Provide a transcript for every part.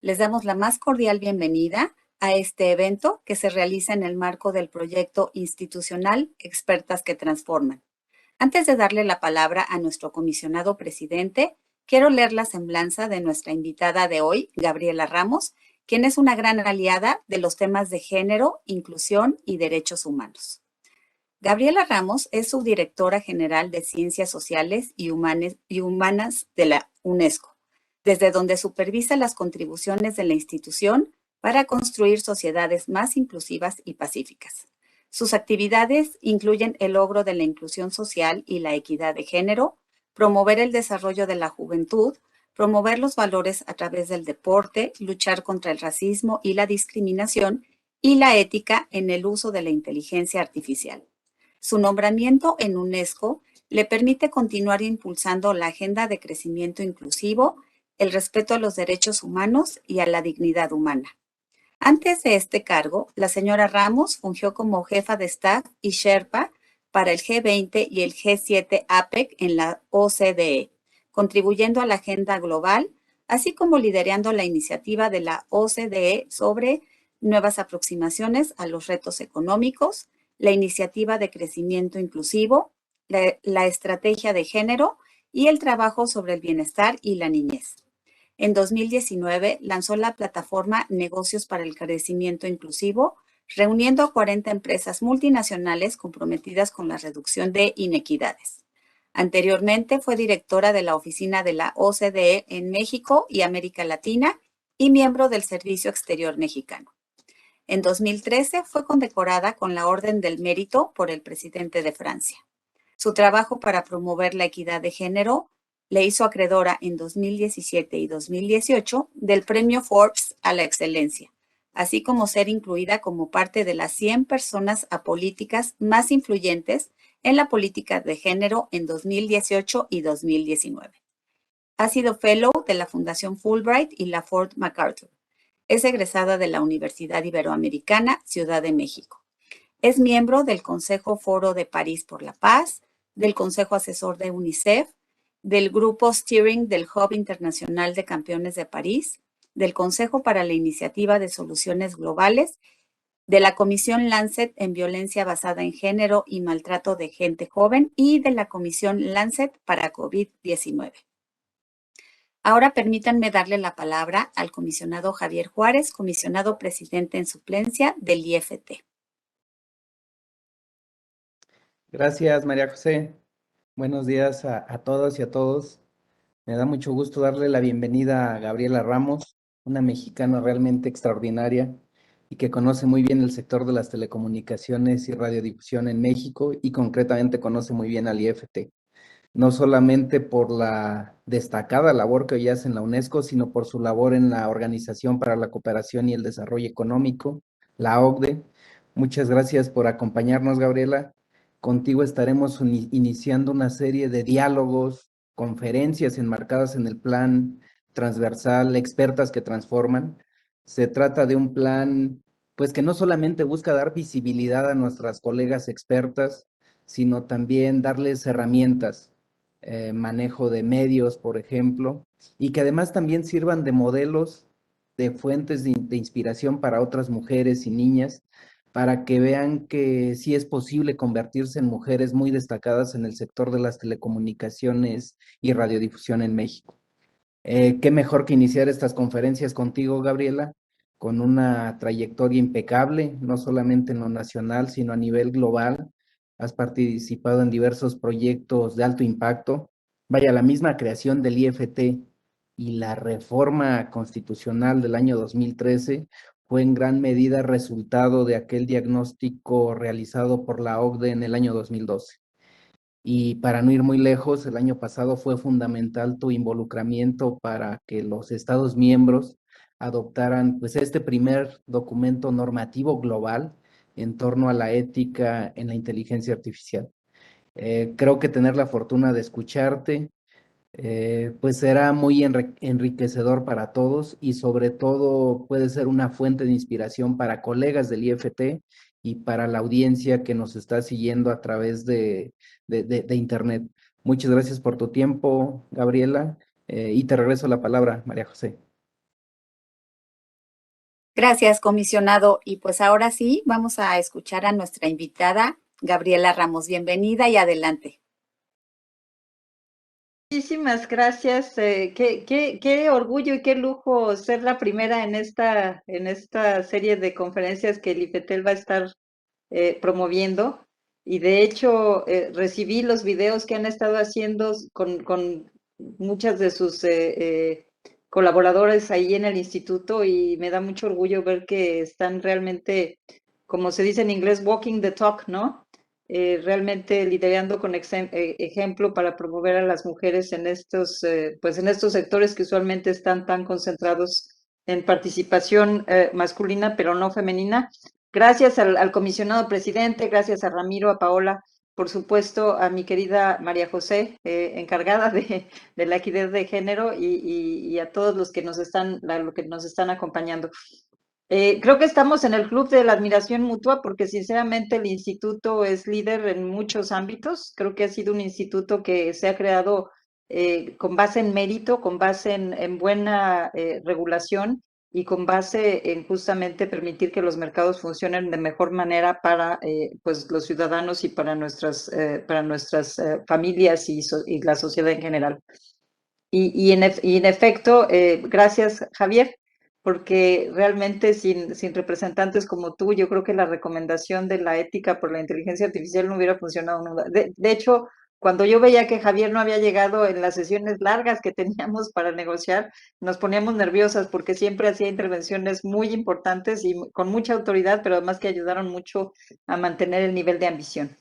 Les damos la más cordial bienvenida a este evento que se realiza en el marco del proyecto institucional Expertas que Transforman. Antes de darle la palabra a nuestro comisionado presidente, quiero leer la semblanza de nuestra invitada de hoy, Gabriela Ramos, quien es una gran aliada de los temas de género, inclusión y derechos humanos. Gabriela Ramos es subdirectora general de Ciencias Sociales y Humanas de la UNESCO, desde donde supervisa las contribuciones de la institución para construir sociedades más inclusivas y pacíficas. Sus actividades incluyen el logro de la inclusión social y la equidad de género, promover el desarrollo de la juventud, promover los valores a través del deporte, luchar contra el racismo y la discriminación y la ética en el uso de la inteligencia artificial. Su nombramiento en UNESCO le permite continuar impulsando la agenda de crecimiento inclusivo, el respeto a los derechos humanos y a la dignidad humana. Antes de este cargo, la señora Ramos fungió como jefa de staff y Sherpa para el G20 y el G7 APEC en la OCDE, contribuyendo a la agenda global, así como liderando la iniciativa de la OCDE sobre nuevas aproximaciones a los retos económicos, la iniciativa de crecimiento inclusivo, la estrategia de género y el trabajo sobre el bienestar y la niñez. En 2019 lanzó la plataforma Negocios para el Crecimiento Inclusivo, reuniendo a 40 empresas multinacionales comprometidas con la reducción de inequidades. Anteriormente fue directora de la oficina de la OCDE en México y América Latina y miembro del Servicio Exterior Mexicano. En 2013 fue condecorada con la Orden del Mérito por el presidente de Francia. Su trabajo para promover la equidad de género le hizo acreedora en 2017 y 2018 del Premio Forbes a la Excelencia, así como ser incluida como parte de las 100 personas apolíticas más influyentes en la política de género en 2018 y 2019. Ha sido fellow de la Fundación Fulbright y la Ford MacArthur. Es egresada de la Universidad Iberoamericana, Ciudad de México. Es miembro del Consejo Foro de París por la Paz, del Consejo Asesor de UNICEF, del Grupo Steering del Hub Internacional de Campeones de París, del Consejo para la Iniciativa de Soluciones Globales, de la Comisión Lancet en Violencia Basada en Género y Maltrato de Gente Joven y de la Comisión Lancet para COVID-19. Ahora permítanme darle la palabra al comisionado Javier Juárez, comisionado presidente en suplencia del IFT. Gracias, María José. Buenos días a todas y a todos. Me da mucho gusto darle la bienvenida a Gabriela Ramos, una mexicana realmente extraordinaria y que conoce muy bien el sector de las telecomunicaciones y radiodifusión en México y concretamente conoce muy bien al IFT. No solamente por la destacada labor que hoy hace en la UNESCO, sino por su labor en la Organización para la Cooperación y el Desarrollo Económico, la OCDE. Muchas gracias por acompañarnos, Gabriela. Contigo estaremos iniciando una serie de diálogos, conferencias enmarcadas en el plan transversal Expertas que Transforman. Se trata de un plan, pues, que no solamente busca dar visibilidad a nuestras colegas expertas, sino también darles herramientas, manejo de medios, por ejemplo, y que además también sirvan de modelos, de fuentes de inspiración para otras mujeres y niñas, para que vean que sí es posible convertirse en mujeres muy destacadas en el sector de las telecomunicaciones y radiodifusión en México. Qué mejor que iniciar estas conferencias contigo, Gabriela, con una trayectoria impecable, no solamente en lo nacional, sino a nivel global. Has participado en diversos proyectos de alto impacto. Vaya, la misma creación del IFT y la reforma constitucional del año 2013 fue en gran medida resultado de aquel diagnóstico realizado por la OCDE en el año 2012. Y para no ir muy lejos, el año pasado fue fundamental tu involucramiento para que los Estados miembros adoptaran pues este primer documento normativo global en torno a la ética en la inteligencia artificial. Creo que tener la fortuna de escucharte pues será muy enriquecedor para todos y sobre todo puede ser una fuente de inspiración para colegas del IFT y para la audiencia que nos está siguiendo a través de Internet. Muchas gracias por tu tiempo, Gabriela, y te regreso la palabra, María José. Gracias, comisionado. Y pues ahora sí, vamos a escuchar a nuestra invitada, Gabriela Ramos. Bienvenida y adelante. Muchísimas gracias. Qué orgullo y qué lujo ser la primera en esta serie de conferencias que el IFETEL va a estar promoviendo. Y de hecho, recibí los videos que han estado haciendo con muchas de sus colaboradores ahí en el instituto y me da mucho orgullo ver que están realmente, como se dice en inglés, walking the talk, ¿no? Realmente liderando con ejemplo para promover a las mujeres en pues en estos sectores que usualmente están tan concentrados en participación masculina, pero no femenina. Gracias al comisionado presidente, gracias a Ramiro, a Paola, por supuesto a mi querida María José, encargada de la equidad de género y a todos los que nos están acompañando. Creo que estamos en el club de la admiración mutua porque sinceramente el instituto es líder en muchos ámbitos. Creo que ha sido un instituto que se ha creado con base en mérito, con base en buena regulación y con base en justamente permitir que los mercados funcionen de mejor manera para pues los ciudadanos y para nuestras familias y la sociedad en general. Y en efecto, gracias Javier, porque realmente sin representantes como tú, yo creo que la recomendación de la ética por la inteligencia artificial no hubiera funcionado nunca. De hecho, cuando yo veía que Javier no había llegado en las sesiones largas que teníamos para negociar, nos poníamos nerviosas porque siempre hacía intervenciones muy importantes y con mucha autoridad, pero además que ayudaron mucho a mantener el nivel de ambición.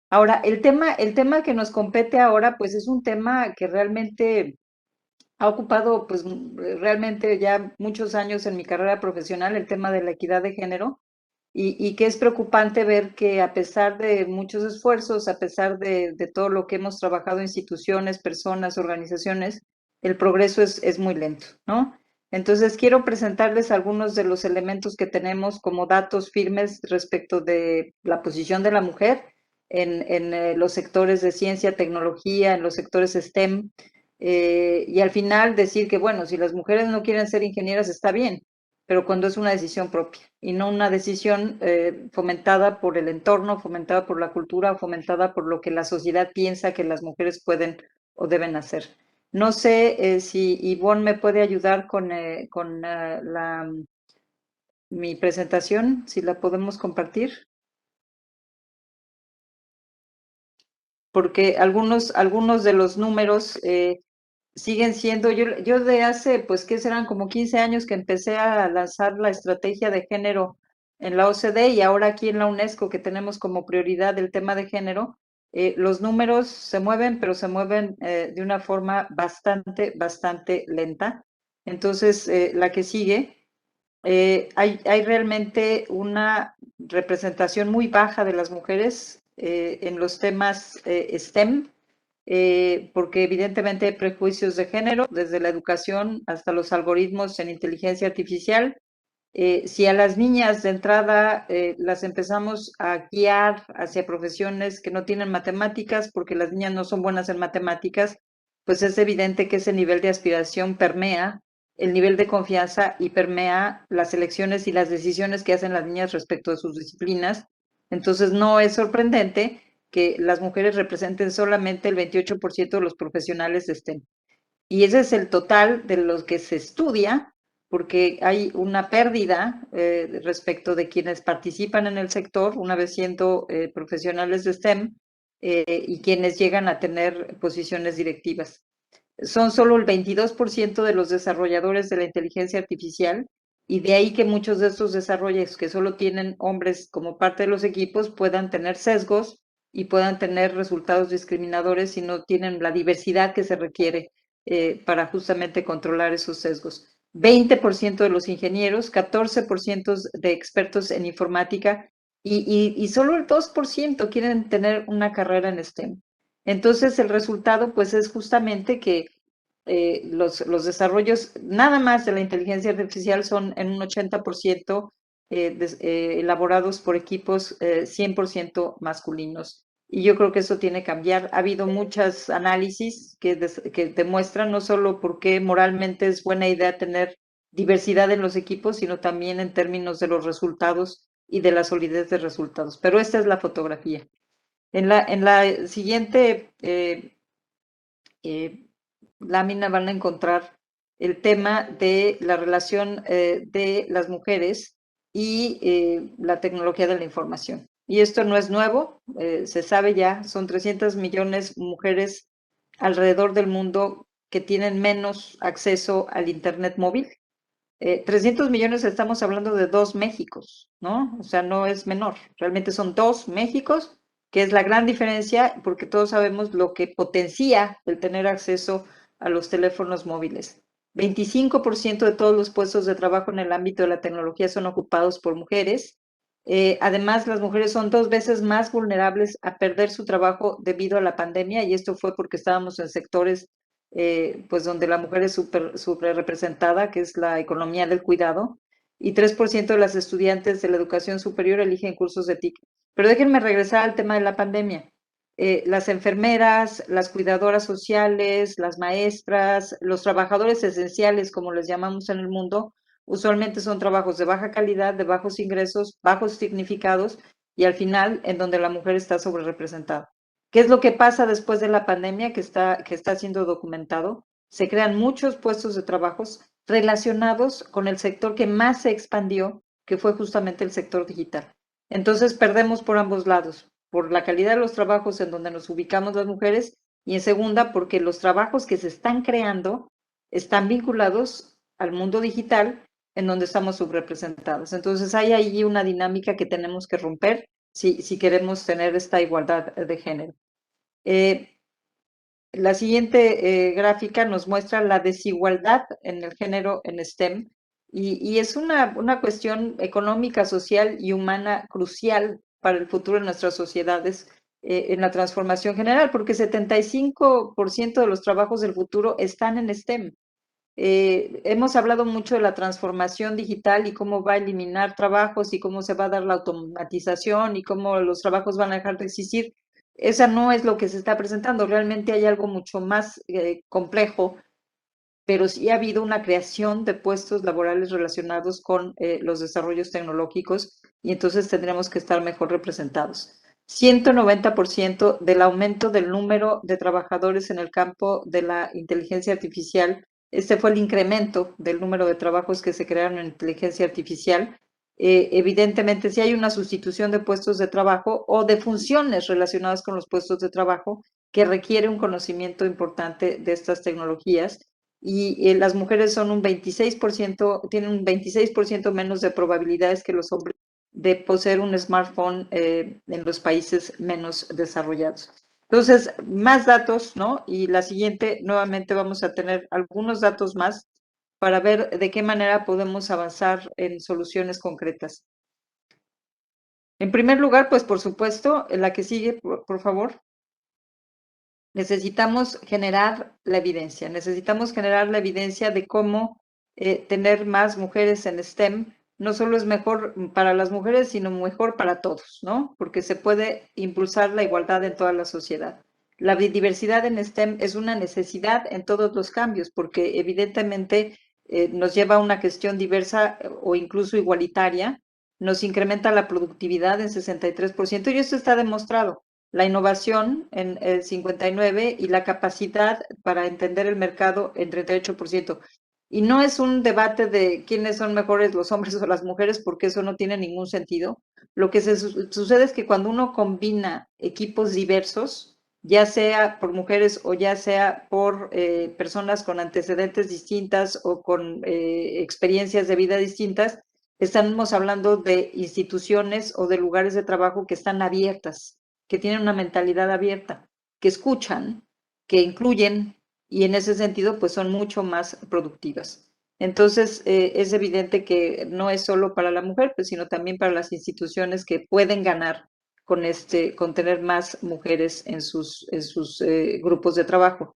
Ahora, el tema que nos compete ahora, pues es un tema que realmente ha ocupado pues realmente ya muchos años en mi carrera profesional el tema de la equidad de género y que es preocupante ver que a pesar de muchos esfuerzos, a pesar de todo lo que hemos trabajado instituciones, personas, organizaciones, el progreso es muy lento, ¿no? Entonces quiero presentarles algunos de los elementos que tenemos como datos firmes respecto de la posición de la mujer en los sectores de ciencia, tecnología, en los sectores STEM, y al final decir que, bueno, si las mujeres no quieren ser ingenieras está bien, pero cuando es una decisión propia y no una decisión fomentada por el entorno, fomentada por la cultura, fomentada por lo que la sociedad piensa que las mujeres pueden o deben hacer. No sé si Ivonne me puede ayudar con mi presentación, si la podemos compartir, porque algunos de los números siguen siendo, yo de hace, pues, ¿qué serán? Como 15 años que empecé a lanzar la estrategia de género en la OCDE y ahora aquí en la UNESCO que tenemos como prioridad el tema de género, los números se mueven, pero se mueven de una forma bastante lenta. Entonces, la que sigue, hay realmente una representación muy baja de las mujeres en los temas STEM, porque evidentemente hay prejuicios de género, desde la educación hasta los algoritmos en inteligencia artificial. Si a las niñas de entrada las empezamos a guiar hacia profesiones que no tienen matemáticas, porque las niñas no son buenas en matemáticas, pues es evidente que ese nivel de aspiración permea el nivel de confianza y permea las elecciones y las decisiones que hacen las niñas respecto de sus disciplinas. Entonces no es sorprendente que las mujeres representen solamente el 28% de los profesionales de STEM. Y ese es el total de los que se estudia, porque hay una pérdida respecto de quienes participan en el sector, una vez siendo profesionales de STEM, y quienes llegan a tener posiciones directivas. Son solo el 22% de los desarrolladores de la inteligencia artificial, y de ahí que muchos de estos desarrollos que solo tienen hombres como parte de los equipos puedan tener sesgos y puedan tener resultados discriminadores si no tienen la diversidad que se requiere para justamente controlar esos sesgos. 20% de los ingenieros, 14% de expertos en informática y solo el 2% quieren tener una carrera en STEM. Entonces el resultado pues es justamente que los desarrollos nada más de la inteligencia artificial son en un 80% elaborados por equipos 100% masculinos. Y yo creo que eso tiene que cambiar. Ha habido muchos análisis que demuestran no solo por qué moralmente es buena idea tener diversidad en los equipos, sino también en términos de los resultados y de la solidez de resultados. Pero esta es la fotografía. En la siguiente lámina van a encontrar el tema de la relación de las mujeres y la tecnología de la información. Y esto no es nuevo, se sabe ya, son 300 millones mujeres alrededor del mundo que tienen menos acceso al Internet móvil. 300 millones, estamos hablando de 2 Méxicos, ¿no? O sea, no es menor, realmente son 2 Méxicos, que es la gran diferencia, porque todos sabemos lo que potencia el tener acceso a los teléfonos móviles. 25% de todos los puestos de trabajo en el ámbito de la tecnología son ocupados por mujeres. Además, las mujeres son 2 veces más vulnerables a perder su trabajo debido a la pandemia, y esto fue porque estábamos en sectores pues donde la mujer es súper representada, que es la economía del cuidado, y 3% de las estudiantes de la educación superior eligen cursos de TIC. Pero déjenme regresar al tema de la pandemia. Las enfermeras, las cuidadoras sociales, las maestras, los trabajadores esenciales, como les llamamos en el mundo, usualmente son trabajos de baja calidad, de bajos ingresos, bajos significados y al final en donde la mujer está sobrerepresentada. ¿Qué es lo que pasa después de la pandemia que está siendo documentado? Se crean muchos puestos de trabajo relacionados con el sector que más se expandió, que fue justamente el sector digital. Entonces perdemos por ambos lados, por la calidad de los trabajos en donde nos ubicamos las mujeres y en segunda porque los trabajos que se están creando están vinculados al mundo digital en donde estamos subrepresentados. Entonces hay ahí una dinámica que tenemos que romper si queremos tener esta igualdad de género. La siguiente gráfica nos muestra la desigualdad en el género en STEM y es una cuestión económica, social y humana crucial para el futuro de nuestras sociedades en la transformación general, porque 75% de los trabajos del futuro están en STEM. Hemos hablado mucho de la transformación digital y cómo va a eliminar trabajos y cómo se va a dar la automatización y cómo los trabajos van a dejar de existir. Esa no es lo que se está presentando. Realmente hay algo mucho más complejo, pero sí ha habido una creación de puestos laborales relacionados con los desarrollos tecnológicos y entonces tendremos que estar mejor representados. 190% del aumento del número de trabajadores en el campo de la inteligencia artificial. Este fue el incremento del número de trabajos que se crearon en inteligencia artificial. Evidentemente, si hay una sustitución de puestos de trabajo o de funciones relacionadas con los puestos de trabajo que requiere un conocimiento importante de estas tecnologías y las mujeres son un 26%, tienen un 26% menos de probabilidades que los hombres de poseer un smartphone en los países menos desarrollados. Entonces, más datos, ¿no? Y la siguiente, nuevamente vamos a tener algunos datos más para ver de qué manera podemos avanzar en soluciones concretas. En primer lugar, pues por supuesto, la que sigue, por favor. Necesitamos generar la evidencia, de cómo tener más mujeres en STEM. No solo es mejor para las mujeres, sino mejor para todos, ¿no? Porque se puede impulsar la igualdad en toda la sociedad. La diversidad en STEM es una necesidad en todos los cambios, porque evidentemente nos lleva a una gestión diversa o incluso igualitaria, nos incrementa la productividad en 63% y esto está demostrado. La innovación en el 59% y la capacidad para entender el mercado en 38%. Y no es un debate de quiénes son mejores, los hombres o las mujeres, porque eso no tiene ningún sentido. Lo que sucede es que cuando uno combina equipos diversos, ya sea por mujeres o ya sea por personas con antecedentes distintas o con experiencias de vida distintas, estamos hablando de instituciones o de lugares de trabajo que están abiertas, que tienen una mentalidad abierta, que escuchan, que incluyen y en ese sentido pues son mucho más productivas. Entonces es evidente que no es solo para la mujer, pues, sino también para las instituciones que pueden ganar con tener más mujeres en sus grupos de trabajo.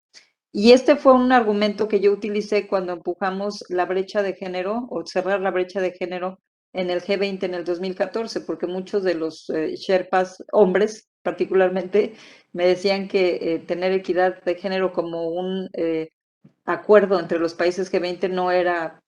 Y este fue un argumento que yo utilicé cuando empujamos la brecha de género o cerrar la brecha de género en el G20 en el 2014, porque muchos de los Sherpas, hombres particularmente, me decían que tener equidad de género como un acuerdo entre los países G20 no era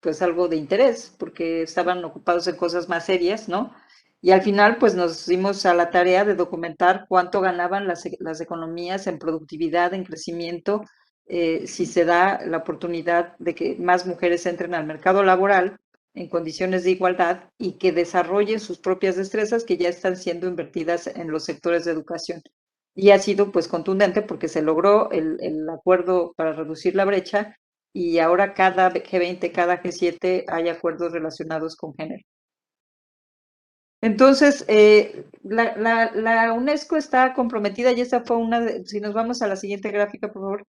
pues algo de interés, porque estaban ocupados en cosas más serias, ¿no? Y al final, pues nos dimos a la tarea de documentar cuánto ganaban las economías en productividad, en crecimiento, si se da la oportunidad de que más mujeres entren al mercado laboral en condiciones de igualdad y que desarrollen sus propias destrezas que ya están siendo invertidas en los sectores de educación. Y ha sido pues contundente porque se logró el acuerdo para reducir la brecha y ahora cada G20, cada G7 hay acuerdos relacionados con género. Entonces, la UNESCO está comprometida y esa fue si nos vamos a la siguiente gráfica, por favor.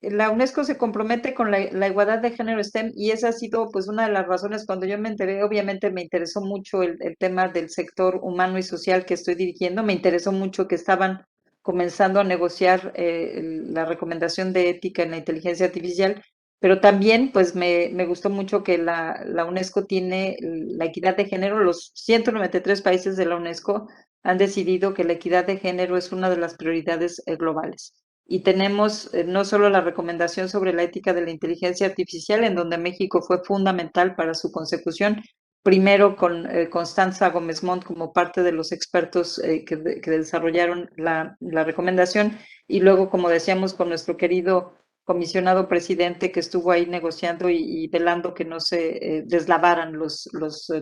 La UNESCO se compromete con la igualdad de género STEM y esa ha sido pues una de las razones cuando yo me enteré, obviamente me interesó mucho el tema del sector humano y social que estoy dirigiendo, me interesó mucho que estaban comenzando a negociar la recomendación de ética en la inteligencia artificial, pero también pues me gustó mucho que la UNESCO tiene la equidad de género. Los 193 países de la UNESCO han decidido que la equidad de género es una de las prioridades globales. Y tenemos no solo la recomendación sobre la ética de la inteligencia artificial, en donde México fue fundamental para su consecución, primero con Constanza Gómez Mont como parte de los expertos que desarrollaron la recomendación, y luego, como decíamos, con nuestro querido comisionado presidente que estuvo ahí negociando y velando que no se deslavaran los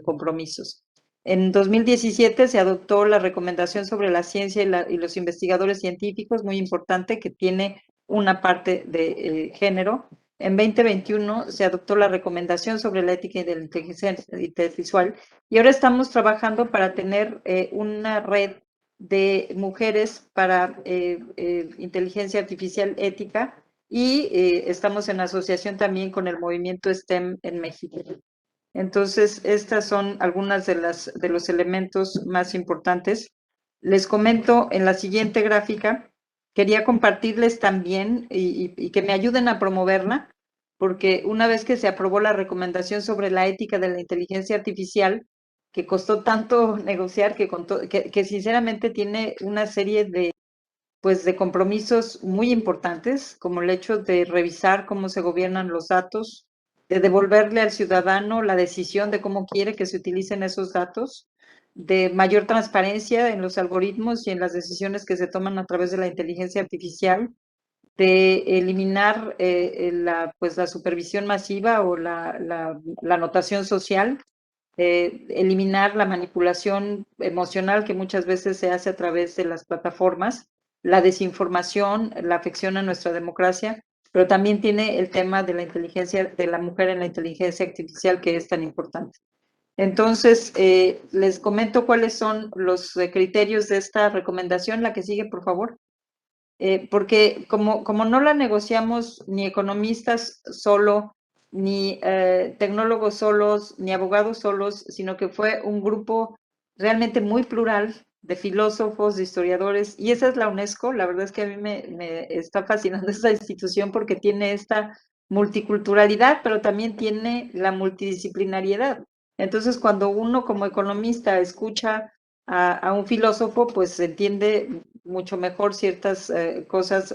compromisos. En 2017 se adoptó la recomendación sobre la ciencia y los investigadores científicos, muy importante, que tiene una parte de género. En 2021 se adoptó la recomendación sobre la ética y de la inteligencia visual y ahora estamos trabajando para tener una red de mujeres para inteligencia artificial ética y estamos en asociación también con el movimiento STEM en México. Entonces, estas son algunas de los elementos más importantes. Les comento en la siguiente gráfica, quería compartirles también y que me ayuden a promoverla, porque una vez que se aprobó la recomendación sobre la ética de la inteligencia artificial, que costó tanto negociar, que sinceramente tiene una serie de compromisos muy importantes, como el hecho de revisar cómo se gobiernan los datos, de devolverle al ciudadano la decisión de cómo quiere que se utilicen esos datos, de mayor transparencia en los algoritmos y en las decisiones que se toman a través de la inteligencia artificial, de eliminar la supervisión masiva o la anotación social, eliminar la manipulación emocional que muchas veces se hace a través de las plataformas, la desinformación, la afección a nuestra democracia, pero también tiene el tema de la inteligencia, de la mujer en la inteligencia artificial que es tan importante. Entonces, les comento cuáles son los criterios de esta recomendación. La que sigue, por favor. Porque como no la negociamos ni economistas solo, ni tecnólogos solos, ni abogados solos, sino que fue un grupo realmente muy plural de filósofos, de historiadores, y esa es la UNESCO. La verdad es que a mí me está fascinando esta institución porque tiene esta multiculturalidad, pero también tiene la multidisciplinariedad. Entonces, cuando uno como economista escucha a un filósofo, pues se entiende mucho mejor ciertas cosas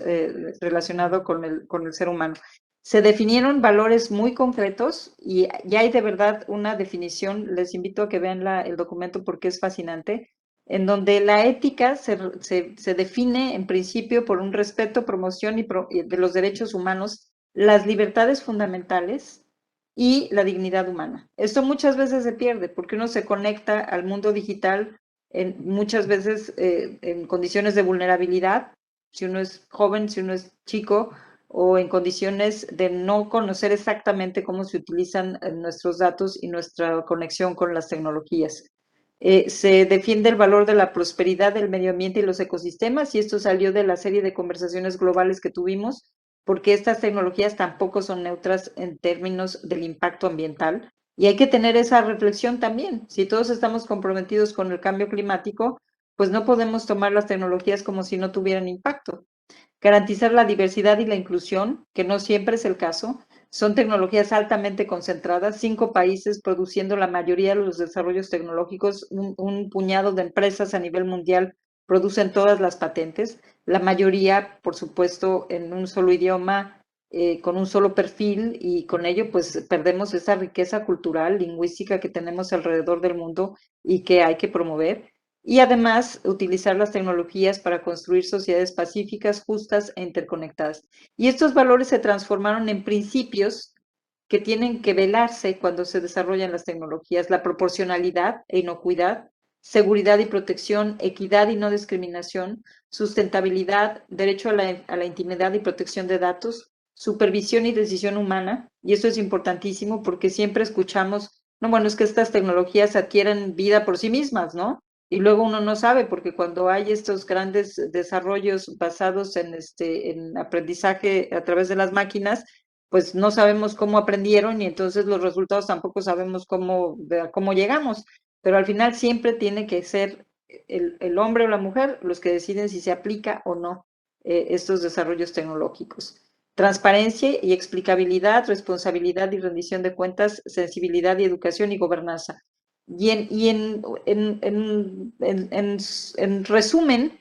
relacionadas con el ser humano. Se definieron valores muy concretos y ya hay de verdad una definición. Les invito a que vean el documento porque es fascinante, en donde la ética se define en principio por un respeto, promoción de los derechos humanos, las libertades fundamentales y la dignidad humana. Esto muchas veces se pierde porque uno se conecta al mundo digital muchas veces en condiciones de vulnerabilidad, si uno es joven, si uno es chico, o en condiciones de no conocer exactamente cómo se utilizan nuestros datos y nuestra conexión con las tecnologías. Se defiende el valor de la prosperidad del medio ambiente y los ecosistemas, y esto salió de la serie de conversaciones globales que tuvimos, porque estas tecnologías tampoco son neutras en términos del impacto ambiental. Y hay que tener esa reflexión también. Si todos estamos comprometidos con el cambio climático, pues no podemos tomar las tecnologías como si no tuvieran impacto. Garantizar la diversidad y la inclusión, que no siempre es el caso. Son tecnologías altamente concentradas, 5 países produciendo la mayoría de los desarrollos tecnológicos, un puñado de empresas a nivel mundial producen todas las patentes, la mayoría, por supuesto, en un solo idioma, con un solo perfil y con ello pues perdemos esa riqueza cultural, lingüística que tenemos alrededor del mundo y que hay que promover. Y además utilizar las tecnologías para construir sociedades pacíficas, justas e interconectadas. Y estos valores se transformaron en principios que tienen que velarse cuando se desarrollan las tecnologías: la proporcionalidad e inocuidad, seguridad y protección, equidad y no discriminación, sustentabilidad, derecho a la intimidad y protección de datos, supervisión y decisión humana. Y eso es importantísimo porque siempre escuchamos, no, bueno, es que estas tecnologías adquieren vida por sí mismas, ¿no? Y luego uno no sabe, porque cuando hay estos grandes desarrollos basados en aprendizaje a través de las máquinas, pues no sabemos cómo aprendieron y entonces los resultados tampoco sabemos cómo llegamos. Pero al final siempre tiene que ser el hombre o la mujer los que deciden si se aplica o no estos desarrollos tecnológicos. Transparencia y explicabilidad, responsabilidad y rendición de cuentas, sensibilidad y educación y gobernanza. En resumen,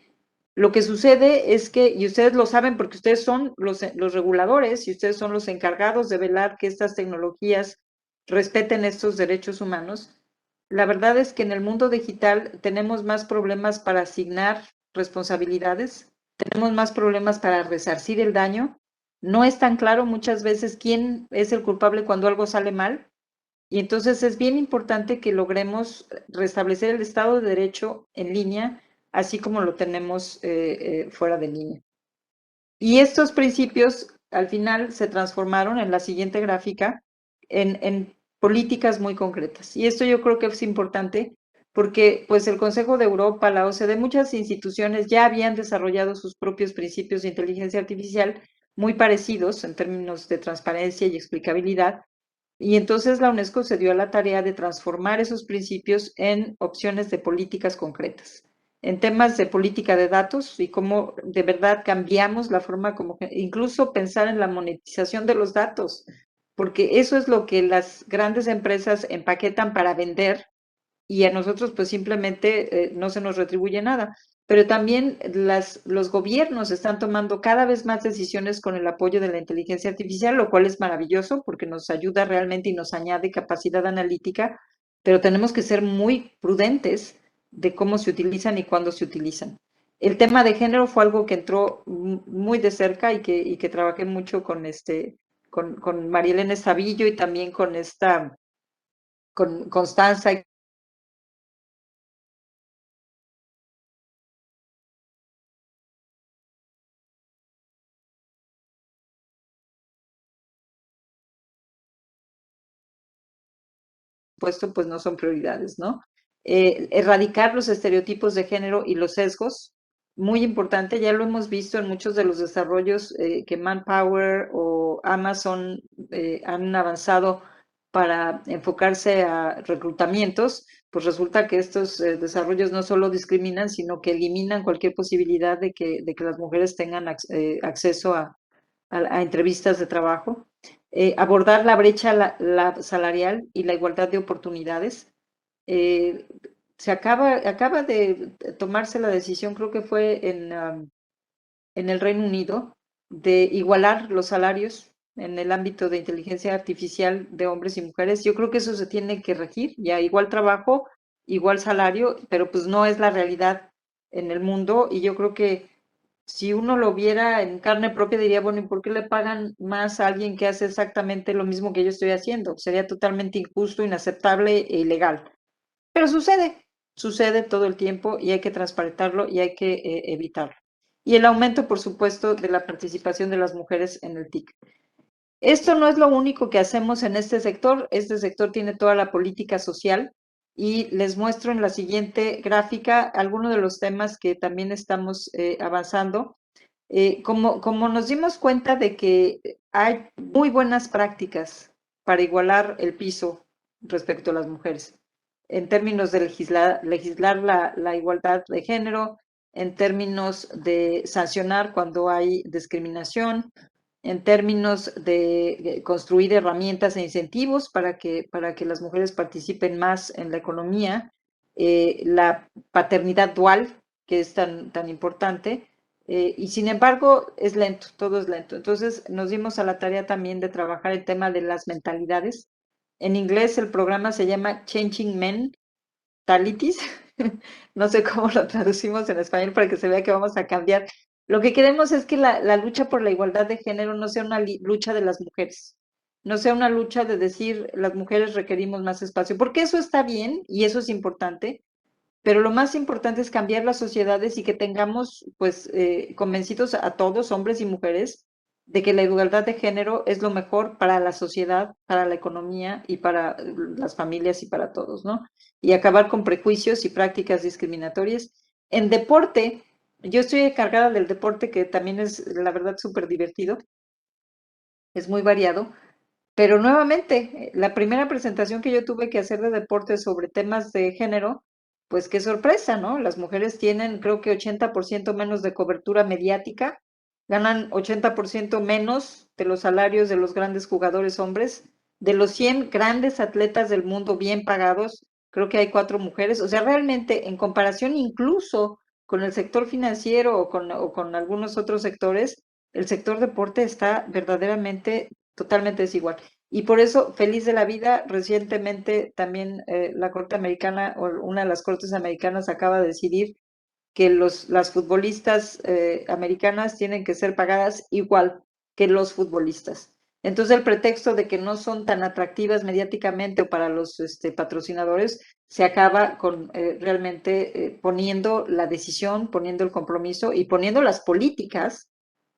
lo que sucede es que, y ustedes lo saben porque ustedes son los reguladores y ustedes son los encargados de velar que estas tecnologías respeten estos derechos humanos, la verdad es que en el mundo digital tenemos más problemas para asignar responsabilidades, tenemos más problemas para resarcir el daño, no es tan claro muchas veces quién es el culpable cuando algo sale mal, y entonces es bien importante que logremos restablecer el Estado de Derecho en línea, así como lo tenemos fuera de línea. Y estos principios al final se transformaron en la siguiente gráfica en políticas muy concretas. Y esto yo creo que es importante porque pues el Consejo de Europa, la OCDE, muchas instituciones ya habían desarrollado sus propios principios de inteligencia artificial muy parecidos en términos de transparencia y explicabilidad, y entonces la UNESCO se dio a la tarea de transformar esos principios en opciones de políticas concretas, en temas de política de datos y cómo de verdad cambiamos la forma como, incluso pensar en la monetización de los datos, porque eso es lo que las grandes empresas empaquetan para vender y a nosotros pues simplemente no se nos retribuye nada. Pero también los gobiernos están tomando cada vez más decisiones con el apoyo de la inteligencia artificial, lo cual es maravilloso porque nos ayuda realmente y nos añade capacidad analítica, pero tenemos que ser muy prudentes de cómo se utilizan y cuándo se utilizan. El tema de género fue algo que entró muy de cerca y que trabajé mucho con María Elena Sabillo y también con Constanza y puesto, pues no son prioridades, ¿no? Erradicar los estereotipos de género y los sesgos, muy importante, ya lo hemos visto en muchos de los desarrollos que Manpower o Amazon han avanzado para enfocarse a reclutamientos, pues resulta que estos desarrollos no solo discriminan, sino que eliminan cualquier posibilidad de que las mujeres tengan acceso a entrevistas de trabajo. Abordar la brecha salarial y la igualdad de oportunidades. Eh, acaba de tomarse la decisión, creo que fue en el Reino Unido, de igualar los salarios en el ámbito de inteligencia artificial de hombres y mujeres. Yo creo que eso se tiene que regir, ya igual trabajo, igual salario, pero pues no es la realidad en el mundo y yo creo que si uno lo viera en carne propia diría, bueno, ¿y por qué le pagan más a alguien que hace exactamente lo mismo que yo estoy haciendo? Sería totalmente injusto, inaceptable e ilegal. Pero sucede todo el tiempo y hay que transparentarlo y hay que evitarlo. Y el aumento, por supuesto, de la participación de las mujeres en el TIC. Esto no es lo único que hacemos en este sector tiene toda la política social y les muestro en la siguiente gráfica algunos de los temas que también estamos avanzando. Como nos dimos cuenta de que hay muy buenas prácticas para igualar el piso respecto a las mujeres, en términos de legislar la igualdad de género, en términos de sancionar cuando hay discriminación, en términos de construir herramientas e incentivos para que las mujeres participen más en la economía, la paternidad dual, que es tan importante, Y sin embargo, es lento, todo es lento. Entonces, nos dimos a la tarea también de trabajar el tema de las mentalidades. En inglés, el programa se llama Changing Mentalities. No sé cómo lo traducimos en español para que se vea que vamos a cambiar. Lo que queremos es que la lucha por la igualdad de género no sea una lucha de las mujeres, no sea una lucha de decir las mujeres requerimos más espacio, porque eso está bien y eso es importante, pero lo más importante es cambiar las sociedades y que tengamos, pues, convencidos a todos, hombres y mujeres, de que la igualdad de género es lo mejor para la sociedad, para la economía y para las familias y para todos, ¿no? Y acabar con prejuicios y prácticas discriminatorias. En deporte, yo estoy encargada del deporte, que también es, la verdad, súper divertido, es muy variado, pero nuevamente, la primera presentación que yo tuve que hacer de deporte sobre temas de género, pues qué sorpresa, ¿no? Las mujeres tienen, creo que 80% menos de cobertura mediática, ganan 80% menos de los salarios de los grandes jugadores hombres. De los 100 grandes atletas del mundo bien pagados, creo que hay 4 mujeres. O sea, realmente, en comparación incluso con el sector financiero o con algunos otros sectores, el sector deporte está verdaderamente totalmente desigual. Y por eso, feliz de la vida, recientemente también la Corte Americana o una de las Cortes Americanas acaba de decidir que las futbolistas americanas tienen que ser pagadas igual que los futbolistas. Entonces, el pretexto de que no son tan atractivas mediáticamente o para los patrocinadores se acaba con realmente poniendo la decisión, poniendo el compromiso y poniendo las políticas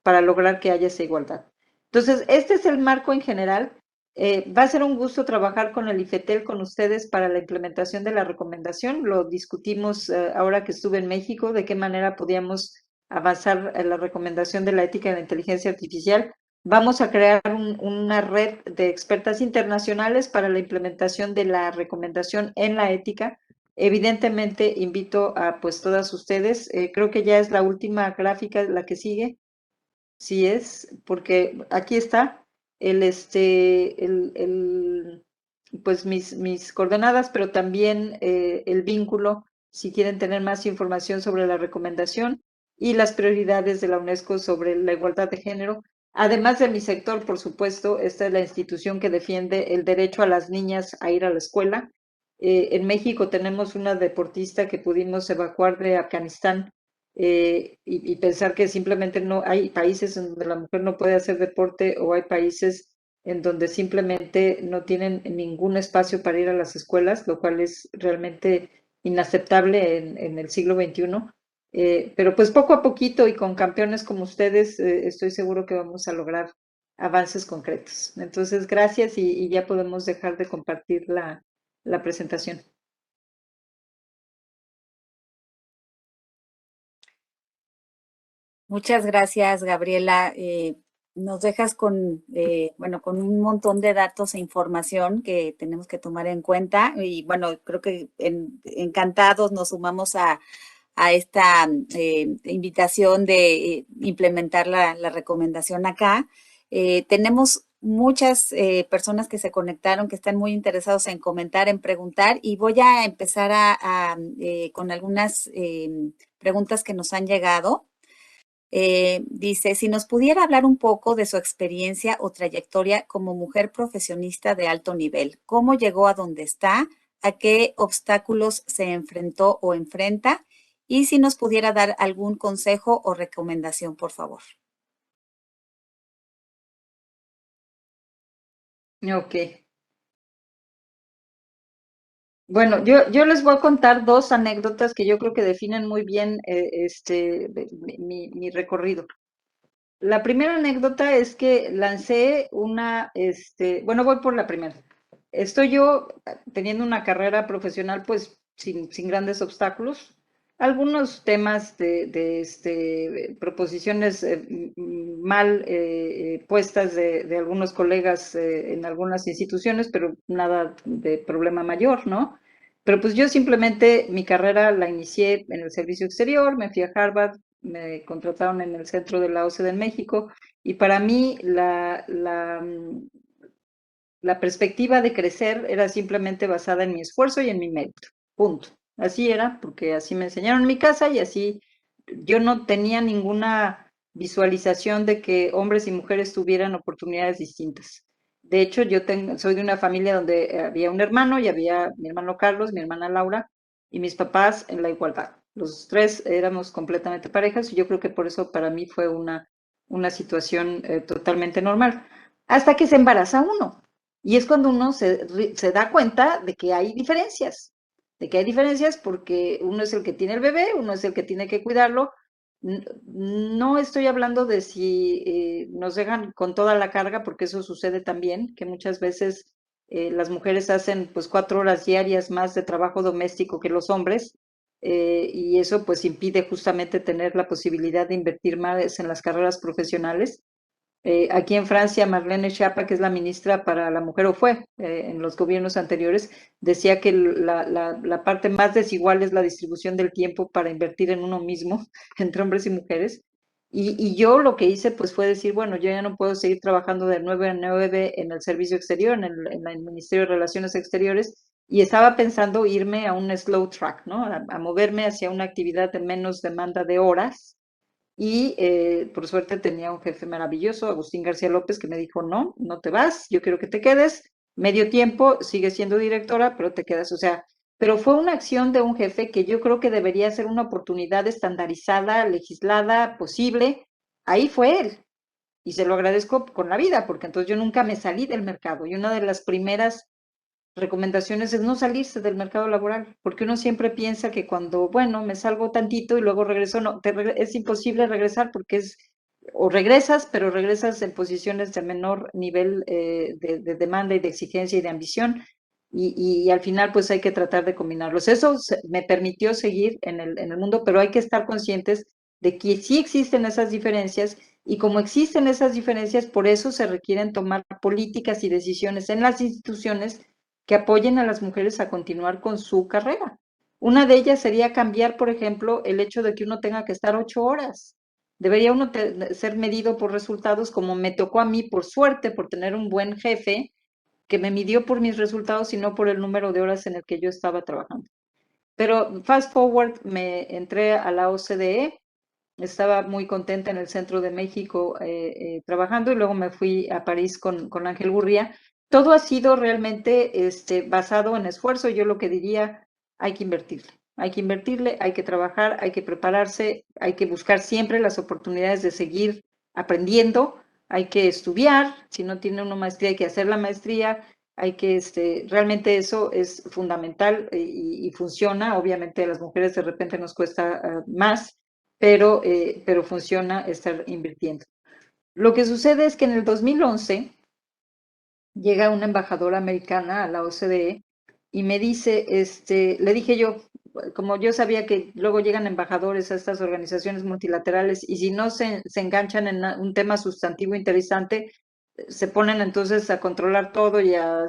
para lograr que haya esa igualdad. Entonces, este es el marco en general. Va a ser un gusto trabajar con el IFETEL, con ustedes, para la implementación de la recomendación. Lo discutimos ahora que estuve en México, de qué manera podíamos avanzar en la recomendación de la ética de la inteligencia artificial. Vamos a crear una red de expertas internacionales para la implementación de la recomendación en la ética. Evidentemente, invito a pues todas ustedes. Creo que ya es la última gráfica, la que sigue. Sí es, porque aquí está pues mis coordenadas, pero también el vínculo, si quieren tener más información sobre la recomendación y las prioridades de la UNESCO sobre la igualdad de género. Además de mi sector, por supuesto, esta es la institución que defiende el derecho a las niñas a ir a la escuela. En México tenemos una deportista que pudimos evacuar de Afganistán y pensar que simplemente no hay países en donde la mujer no puede hacer deporte o hay países en donde simplemente no tienen ningún espacio para ir a las escuelas, lo cual es realmente inaceptable en el siglo XXI. Pero pues poco a poquito y con campeones como ustedes, estoy seguro que vamos a lograr avances concretos. Entonces, gracias y ya podemos dejar de compartir la presentación. Muchas gracias, Gabriela. Nos dejas con, bueno, con un montón de datos e información que tenemos que tomar en cuenta y bueno, creo que encantados nos sumamos a esta invitación de implementar la recomendación acá. Tenemos muchas personas que se conectaron, que están muy interesados en comentar, en preguntar y voy a empezar con algunas preguntas que nos han llegado. Dice, si nos pudiera hablar un poco de su experiencia o trayectoria como mujer profesionista de alto nivel, cómo llegó a donde está, a qué obstáculos se enfrentó o enfrenta, y si nos pudiera dar algún consejo o recomendación, por favor. Ok. Bueno, yo les voy a contar dos anécdotas que yo creo que definen muy bien mi recorrido. La primera anécdota es que lancé bueno, voy por la primera. Estoy yo teniendo una carrera profesional pues sin grandes obstáculos. Algunos temas de proposiciones mal puestas de algunos colegas en algunas instituciones, pero nada de problema mayor, ¿no? Pero pues yo simplemente mi carrera la inicié en el servicio exterior, me fui a Harvard, me contrataron en el centro de la OCDE en México y para mí la perspectiva de crecer era simplemente basada en mi esfuerzo y en mi mérito. Punto. Así era, porque así me enseñaron en mi casa y así yo no tenía ninguna visualización de que hombres y mujeres tuvieran oportunidades distintas. De hecho, soy de una familia donde había un hermano y había mi hermano Carlos, mi hermana Laura y mis papás en la igualdad. Los tres éramos completamente parejas y yo creo que por eso para mí fue una situación totalmente normal. Hasta que se embaraza uno. Y es cuando uno se da cuenta de que hay diferencias porque uno es el que tiene el bebé, uno es el que tiene que cuidarlo. No estoy hablando de si nos dejan con toda la carga, porque eso sucede también, que muchas veces las mujeres hacen pues 4 horas diarias más de trabajo doméstico que los hombres, y eso pues impide justamente tener la posibilidad de invertir más en las carreras profesionales. Aquí en Francia, Marlene Schiappa, que es la ministra para la mujer, o fue en los gobiernos anteriores, decía que la parte más desigual es la distribución del tiempo para invertir en uno mismo, entre hombres y mujeres. Y yo lo que hice pues fue decir, bueno, yo ya no puedo seguir trabajando de 9 a 9 en el servicio exterior, en el Ministerio de Relaciones Exteriores, y estaba pensando irme a un slow track, ¿no? A moverme hacia una actividad de menos demanda de horas, y por suerte tenía un jefe maravilloso, Agustín García López, que me dijo, no, no te vas, yo quiero que te quedes, medio tiempo, sigues siendo directora, pero te quedas. O sea, pero fue una acción de un jefe que yo creo que debería ser una oportunidad estandarizada, legislada, posible. Ahí fue él. Y se lo agradezco con la vida, porque entonces yo nunca me salí del mercado. Y una de las primeras recomendaciones es no salirse del mercado laboral, porque uno siempre piensa que cuando, bueno, me salgo tantito y luego regreso, no, es imposible regresar porque o regresas, pero regresas en posiciones de menor nivel de demanda y de exigencia y de ambición, y al final pues hay que tratar de combinarlos. Eso me permitió seguir en el mundo, pero hay que estar conscientes de que sí existen esas diferencias, y como existen esas diferencias, por eso se requieren tomar políticas y decisiones en las instituciones que apoyen a las mujeres a continuar con su carrera. Una de ellas sería cambiar, por ejemplo, el hecho de que uno tenga que estar 8 horas. Debería uno ser medido por resultados, como me tocó a mí, por suerte, por tener un buen jefe que me midió por mis resultados y no por el número de horas en el que yo estaba trabajando. Pero fast forward, me entré a la OCDE, estaba muy contenta en el centro de México trabajando, y luego me fui a París con Ángel Gurría. Todo ha sido realmente basado en esfuerzo. Yo lo que diría, hay que invertirle, hay que trabajar, hay que prepararse, hay que buscar siempre las oportunidades de seguir aprendiendo, hay que estudiar, si no tiene una maestría hay que hacer la maestría, hay que, realmente eso es fundamental y funciona. Obviamente a las mujeres de repente nos cuesta más, pero funciona estar invirtiendo. Lo que sucede es que en el 2011 llega una embajadora americana a la OCDE y me dice, le dije yo, como yo sabía que luego llegan embajadores a estas organizaciones multilaterales y si no se enganchan en un tema sustantivo interesante, se ponen entonces a controlar todo y a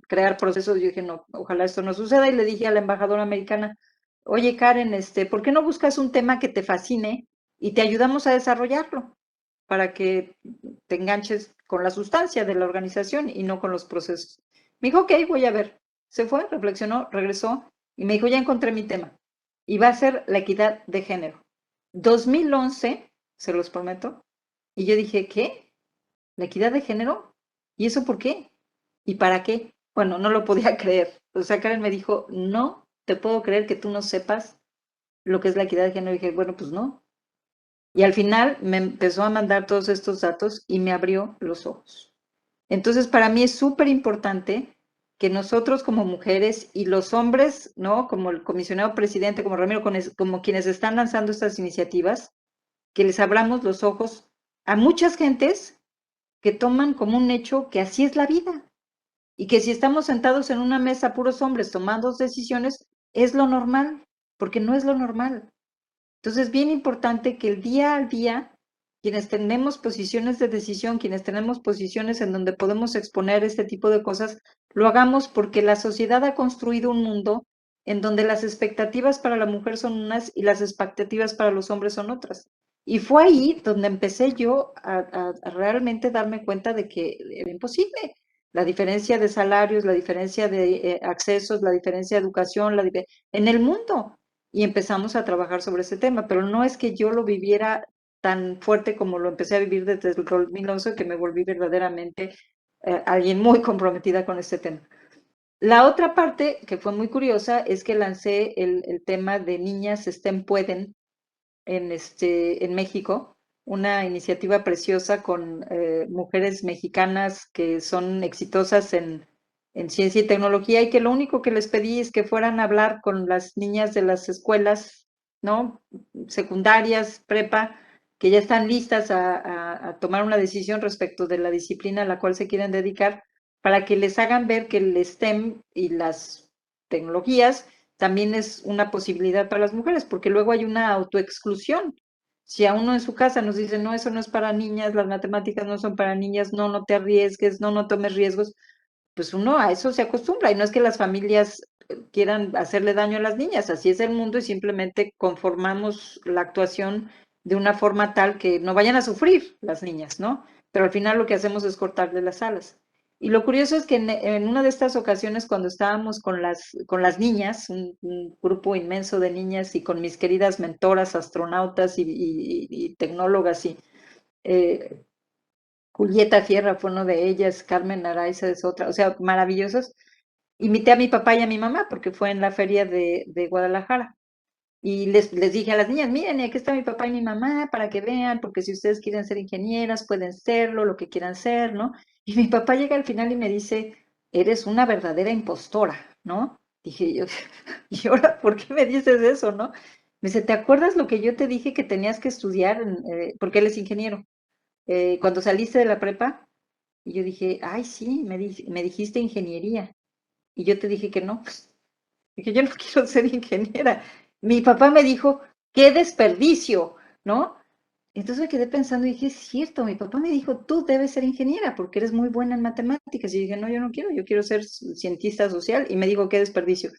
crear procesos. Yo dije, no, ojalá esto no suceda, y le dije a la embajadora americana, oye Karen, ¿por qué no buscas un tema que te fascine y te ayudamos a desarrollarlo para que te enganches con la sustancia de la organización y no con los procesos? Me dijo, ok, voy a ver. Se fue, reflexionó, regresó y me dijo, ya encontré mi tema. Y va a ser la equidad de género. 2011, se los prometo. Y yo dije, ¿qué? ¿La equidad de género? ¿Y eso por qué? ¿Y para qué? Bueno, no lo podía creer. O sea, Karen me dijo, no te puedo creer que tú no sepas lo que es la equidad de género. Y dije, bueno, pues no. Y al final me empezó a mandar todos estos datos y me abrió los ojos. Entonces, para mí es súper importante que nosotros como mujeres y los hombres, ¿no? Como el comisionado presidente, como Ramiro, como quienes están lanzando estas iniciativas, que les abramos los ojos a muchas gentes que toman como un hecho que así es la vida, y que si estamos sentados en una mesa puros hombres tomando decisiones, es lo normal, porque no es lo normal. Entonces, bien importante que el día al día, quienes tenemos posiciones de decisión, quienes tenemos posiciones en donde podemos exponer este tipo de cosas, lo hagamos, porque la sociedad ha construido un mundo en donde las expectativas para la mujer son unas y las expectativas para los hombres son otras. Y fue ahí donde empecé yo a realmente darme cuenta de que era imposible. La diferencia de salarios, la diferencia de accesos, la diferencia de educación, en el mundo. y empezamos a trabajar sobre ese tema, pero no es que yo lo viviera tan fuerte como lo empecé a vivir desde el 2011, que me volví verdaderamente alguien muy comprometida con este tema. La otra parte que fue muy curiosa es que lancé el tema de Niñas STEM Pueden en México, una iniciativa preciosa con mujeres mexicanas que son exitosas en ciencia y tecnología y que lo único que les pedí es que fueran a hablar con las niñas de las escuelas, ¿no? Secundarias, prepa, que ya están listas a tomar una decisión respecto de la disciplina a la cual se quieren dedicar, para que les hagan ver que el STEM y las tecnologías también es una posibilidad para las mujeres, porque luego hay una autoexclusión. Si a uno en su casa nos dicen, no, eso no es para niñas, las matemáticas no son para niñas, no, no te arriesgues, no, no tomes riesgos, pues uno a eso se acostumbra y no es que las familias quieran hacerle daño a las niñas, así es el mundo y simplemente conformamos la actuación de una forma tal que no vayan a sufrir las niñas, ¿no? Pero al final lo que hacemos es cortarle las alas. Y lo curioso es que en una de estas ocasiones, cuando estábamos con las niñas, un grupo inmenso de niñas y con mis queridas mentoras, astronautas y tecnólogas eh, Julieta Fierra fue uno de ellas, Carmen Araiza es otra, o sea, maravillosos. Invité a mi papá y a mi mamá porque fue en la feria de Guadalajara. Y les dije a las niñas, miren, aquí está mi papá y mi mamá para que vean, porque si ustedes quieren ser ingenieras, pueden serlo, lo que quieran ser, ¿no? Y mi papá llega al final y me dice, eres una verdadera impostora, ¿no? Dije yo, ¿y ahora por qué me dices eso, no? Me dice, ¿te acuerdas lo que yo te dije que tenías que estudiar? Porque él es ingeniero. Cuando saliste de la prepa, y yo dije, ay, sí, me dijiste ingeniería. Y yo te dije que no. Dije, yo no quiero ser ingeniera. Mi papá me dijo, qué desperdicio, ¿no? Entonces me quedé pensando y dije, es cierto, mi papá me dijo, tú debes ser ingeniera porque eres muy buena en matemáticas. Y dije, no, yo no quiero, yo quiero ser cientista social. Y me dijo, qué desperdicio.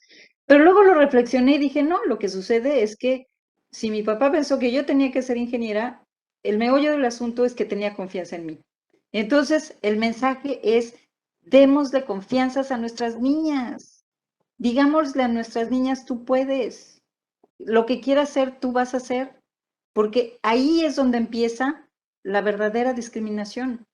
Pero luego lo reflexioné y dije, no, lo que sucede es que si mi papá pensó que yo tenía que ser ingeniera, el meollo del asunto es que tenía confianza en mí. Entonces, el mensaje es, démosle confianzas a nuestras niñas. Digámosle a nuestras niñas, tú puedes. Lo que quieras hacer, tú vas a hacer. Porque ahí es donde empieza la verdadera discriminación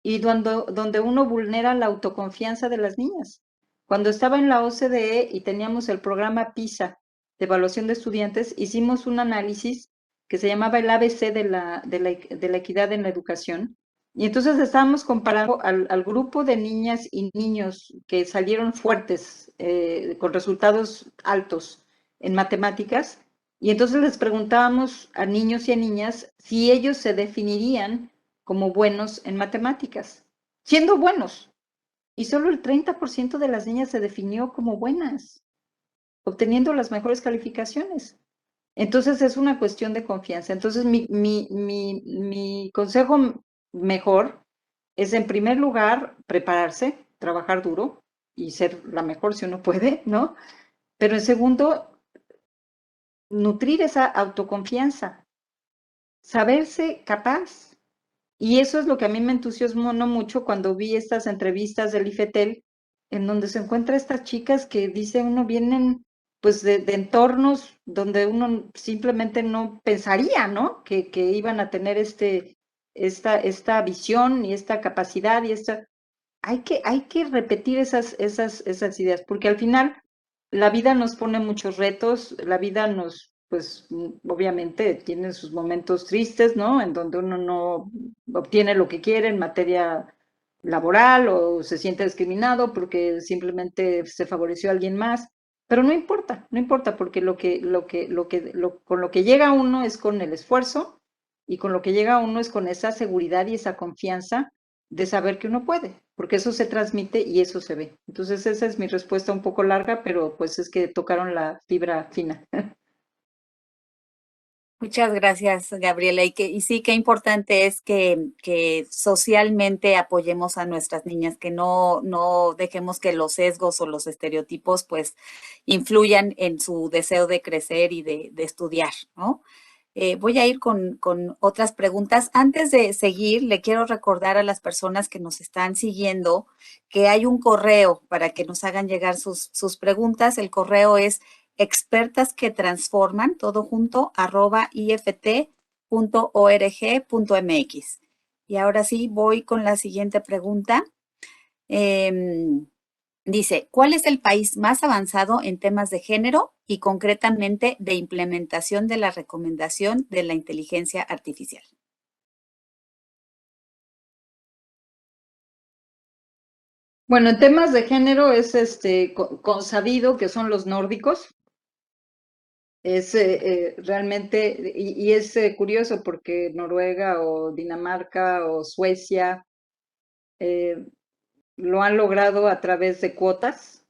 y donde uno vulnera la autoconfianza de las niñas. Cuando estaba en la OCDE y teníamos el programa PISA de evaluación de estudiantes, hicimos un análisis que se llamaba el ABC de la equidad en la educación. Y entonces estábamos comparando al grupo de niñas y niños que salieron fuertes, con resultados altos en matemáticas, y entonces les preguntábamos a niños y a niñas si ellos se definirían como buenos en matemáticas, siendo buenos. Y solo el 30% de las niñas se definió como buenas, obteniendo las mejores calificaciones. Entonces es una cuestión de confianza. Entonces mi consejo mejor es, en primer lugar, prepararse, trabajar duro y ser la mejor si uno puede, ¿no? Pero en segundo, nutrir esa autoconfianza, saberse capaz. Y eso es lo que a mí me entusiasmó no mucho cuando vi estas entrevistas del IFETEL, en donde se encuentra estas chicas que dice uno vienen pues de entornos donde uno simplemente no pensaría, ¿no? Que iban a tener esta visión y esta capacidad y esta... Hay que repetir esas ideas, porque al final la vida nos pone muchos retos, la vida nos, pues obviamente tiene sus momentos tristes, ¿no? En donde uno no obtiene lo que quiere en materia laboral o se siente discriminado porque simplemente se favoreció a alguien más, pero no importa, no importa, porque con lo que llega uno es con el esfuerzo y con lo que llega uno es con esa seguridad y esa confianza de saber que uno puede, porque eso se transmite y eso se ve. Entonces esa es mi respuesta un poco larga, pero pues es que tocaron la fibra fina. Muchas gracias, Gabriela. Y sí, qué importante es que socialmente apoyemos a nuestras niñas, que no dejemos que los sesgos o los estereotipos pues influyan en su deseo de crecer y de estudiar, ¿no? Voy a ir con otras preguntas. Antes de seguir, le quiero recordar a las personas que nos están siguiendo que hay un correo para que nos hagan llegar sus preguntas. El correo es expertas que transforman, todo junto, @ift.org.mx. Y ahora sí, voy con la siguiente pregunta. Dice, ¿cuál es el país más avanzado en temas de género y concretamente de implementación de la recomendación de la inteligencia artificial? Bueno, en temas de género es consabido que son los nórdicos. Es realmente, y es curioso porque Noruega o Dinamarca o Suecia eh, lo han logrado a través de cuotas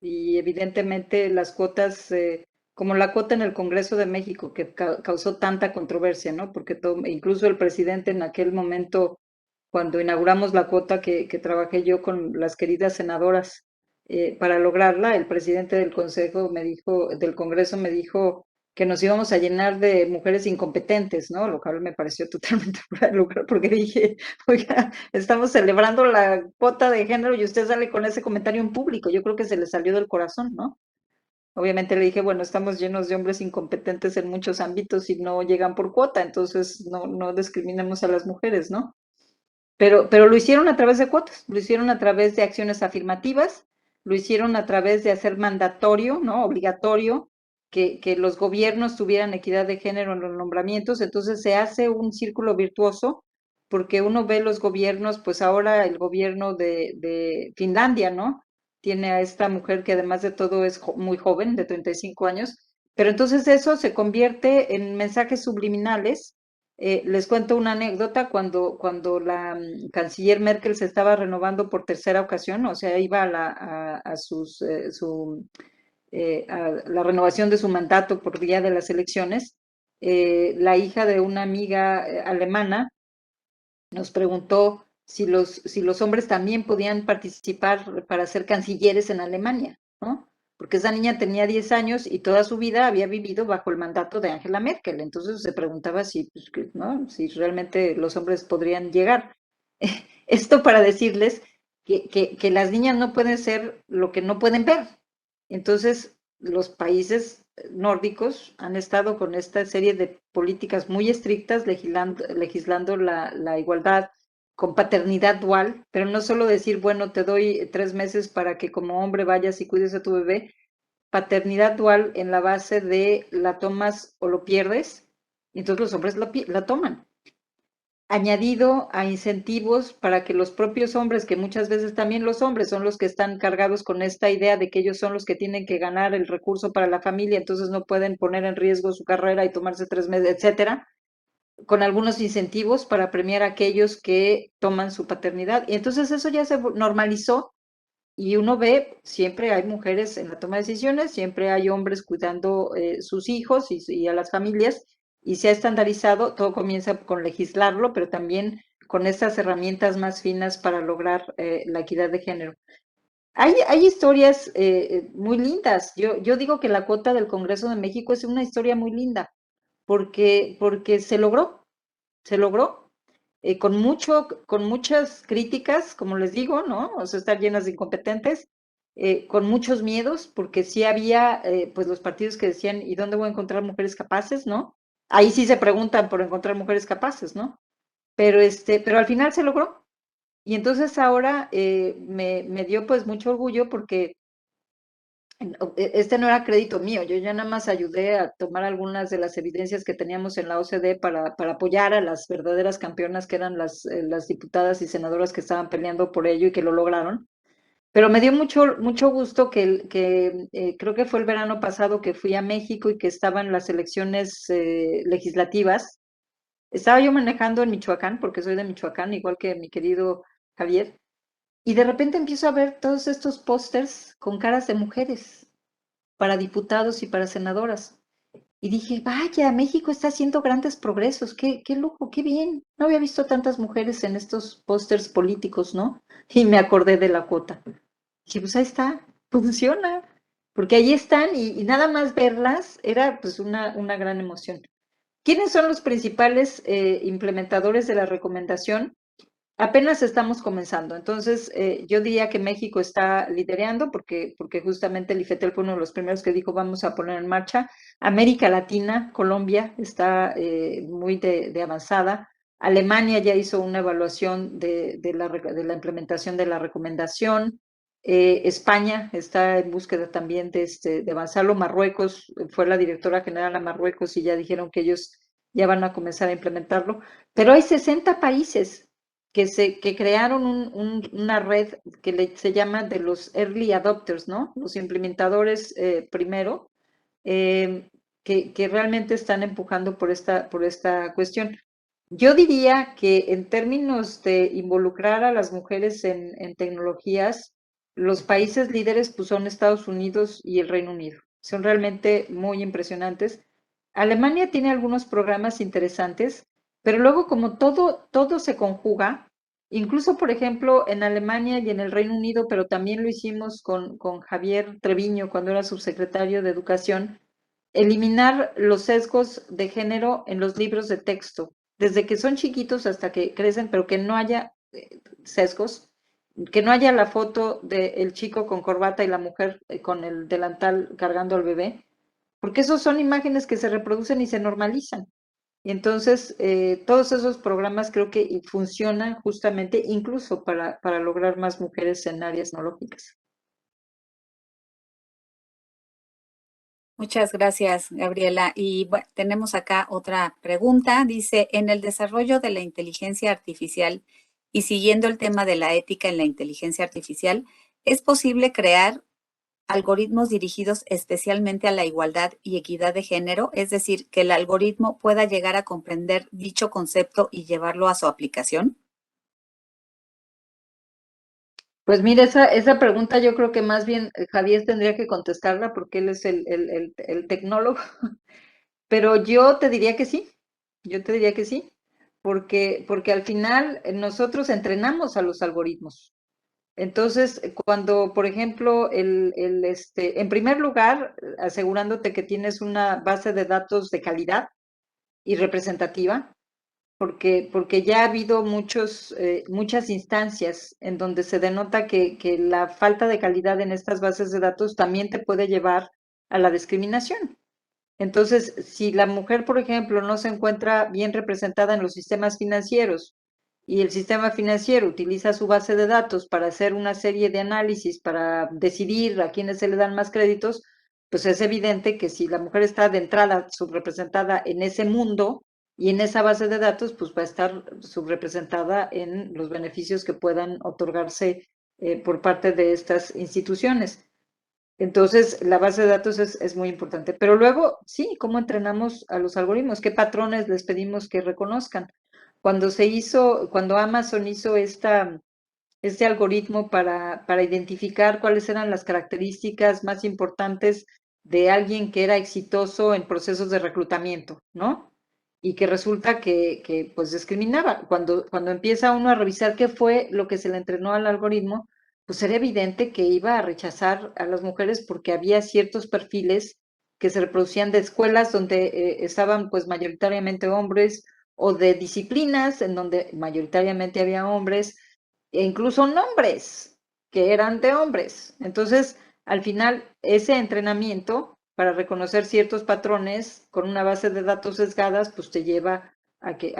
y evidentemente las cuotas, como la cuota en el Congreso de México que causó tanta controversia, ¿no? Porque incluso el presidente en aquel momento, cuando inauguramos la cuota que trabajé yo con las queridas senadoras para lograrla, el presidente del Consejo me dijo, del Congreso me dijo que nos íbamos a llenar de mujeres incompetentes, ¿no? Lo cual me pareció totalmente fuera de lugar porque dije, oiga, estamos celebrando la cuota de género y usted sale con ese comentario en público. Yo creo que se le salió del corazón, ¿no? Obviamente le dije, bueno, estamos llenos de hombres incompetentes en muchos ámbitos y no llegan por cuota, entonces no discriminemos a las mujeres, ¿no? Pero lo hicieron a través de cuotas, lo hicieron a través de acciones afirmativas, lo hicieron a través de hacer mandatorio, ¿no? Obligatorio, que los gobiernos tuvieran equidad de género en los nombramientos, entonces se hace un círculo virtuoso, porque uno ve los gobiernos, pues ahora el gobierno de Finlandia, ¿no? Tiene a esta mujer que además de todo es muy joven, de 35 años, pero entonces eso se convierte en mensajes subliminales. Les cuento una anécdota, cuando la canciller Merkel se estaba renovando por tercera ocasión, o sea, iba a la renovación de su mandato por día de las elecciones, la hija de una amiga alemana nos preguntó si los hombres también podían participar para ser cancilleres en Alemania, ¿no? Porque esa niña tenía 10 años y toda su vida había vivido bajo el mandato de Angela Merkel. Entonces se preguntaba si, pues, ¿no? Si realmente los hombres podrían llegar. Esto para decirles que las niñas no pueden ser lo que no pueden ver. Entonces, los países nórdicos han estado con esta serie de políticas muy estrictas, legislando la igualdad con paternidad dual, pero no solo decir, bueno, te doy 3 meses para que como hombre vayas y cuides a tu bebé, paternidad dual en la base de la tomas o lo pierdes, y entonces los hombres la toman. Añadido a incentivos para que los propios hombres, que muchas veces también los hombres son los que están cargados con esta idea de que ellos son los que tienen que ganar el recurso para la familia, entonces no pueden poner en riesgo su carrera y tomarse 3 meses, etcétera, con algunos incentivos para premiar a aquellos que toman su paternidad. Y entonces eso ya se normalizó y uno ve, siempre hay mujeres en la toma de decisiones, siempre hay hombres cuidando sus hijos y a las familias, y se ha estandarizado, todo comienza con legislarlo, pero también con estas herramientas más finas para lograr la equidad de género. Hay historias muy lindas. Yo digo que la cuota del Congreso de México es una historia muy linda, porque se logró, con muchas críticas, como les digo, ¿no? O sea, estar llenas de incompetentes, con muchos miedos, porque sí había, pues, los partidos que decían, ¿y dónde voy a encontrar mujeres capaces, no? Ahí sí se preguntan por encontrar mujeres capaces, ¿no? Pero al final se logró. Y entonces ahora me dio pues mucho orgullo porque este no era crédito mío, yo ya nada más ayudé a tomar algunas de las evidencias que teníamos en la OCDE para apoyar a las verdaderas campeonas que eran las diputadas y senadoras que estaban peleando por ello y que lo lograron. Pero me dio mucho gusto que creo que fue el verano pasado que fui a México y que estaban las elecciones legislativas. Estaba yo manejando en Michoacán, porque soy de Michoacán, igual que mi querido Javier, y de repente empiezo a ver todos estos pósters con caras de mujeres para diputados y para senadoras. Y dije, vaya, México está haciendo grandes progresos, qué lujo, qué bien. No había visto tantas mujeres en estos pósters políticos, ¿no? Y me acordé de la cuota. Dije, pues ahí está, funciona. Porque ahí están y nada más verlas era pues una gran emoción. ¿Quiénes son los principales implementadores de la recomendación? apenas estamos comenzando. Entonces, yo diría que México está liderando porque justamente el IFETEL fue uno de los primeros que dijo vamos a poner en marcha. América Latina, Colombia está muy de avanzada. Alemania ya hizo una evaluación de la implementación de la recomendación. España está en búsqueda también de avanzarlo. Marruecos fue la directora general a Marruecos y ya dijeron que ellos ya van a comenzar a implementarlo. Pero hay 60 países que crearon una red que se llama de los early adopters, ¿no? Los implementadores primero, que realmente están empujando por esta cuestión. Yo diría que en términos de involucrar a las mujeres en tecnologías, los países líderes pues, son Estados Unidos y el Reino Unido. Son realmente muy impresionantes. Alemania tiene algunos programas interesantes, pero luego como todo se conjuga, incluso por ejemplo en Alemania y en el Reino Unido, pero también lo hicimos con Javier Treviño cuando era subsecretario de Educación, eliminar los sesgos de género en los libros de texto, desde que son chiquitos hasta que crecen, pero que no haya sesgos, que no haya la foto del chico con corbata y la mujer con el delantal cargando al bebé, porque esos son imágenes que se reproducen y se normalizan. Y entonces, todos esos programas creo que funcionan justamente incluso para lograr más mujeres en áreas tecnológicas. Muchas gracias, Gabriela. Y bueno, tenemos acá otra pregunta. Dice, en el desarrollo de la inteligencia artificial y siguiendo el tema de la ética en la inteligencia artificial, ¿es posible crear algoritmos dirigidos especialmente a la igualdad y equidad de género? Es decir, que el algoritmo pueda llegar a comprender dicho concepto y llevarlo a su aplicación. Pues mira, esa pregunta yo creo que más bien Javier tendría que contestarla porque él es el tecnólogo, pero yo te diría que sí, yo te diría que sí, porque al final nosotros entrenamos a los algoritmos. Entonces, cuando, por ejemplo, en primer lugar, asegurándote que tienes una base de datos de calidad y representativa, porque ya ha habido muchas instancias en donde se denota que la falta de calidad en estas bases de datos también te puede llevar a la discriminación. Entonces, si la mujer, por ejemplo, no se encuentra bien representada en los sistemas financieros y el sistema financiero utiliza su base de datos para hacer una serie de análisis para decidir a quiénes se le dan más créditos, pues es evidente que si la mujer está de entrada subrepresentada en ese mundo y en esa base de datos, pues va a estar subrepresentada en los beneficios que puedan otorgarse por parte de estas instituciones. Entonces, la base de datos es muy importante. Pero luego, sí, ¿cómo entrenamos a los algoritmos? ¿Qué patrones les pedimos que reconozcan? Cuando Amazon hizo este algoritmo para identificar cuáles eran las características más importantes de alguien que era exitoso en procesos de reclutamiento, ¿no? Y que resulta que pues discriminaba. Cuando empieza uno a revisar qué fue lo que se le entrenó al algoritmo, pues era evidente que iba a rechazar a las mujeres porque había ciertos perfiles que se reproducían de escuelas donde estaban pues mayoritariamente hombres o de disciplinas en donde mayoritariamente había hombres e incluso nombres que eran de hombres. Entonces, al final, ese entrenamiento para reconocer ciertos patrones con una base de datos sesgadas, pues te lleva a que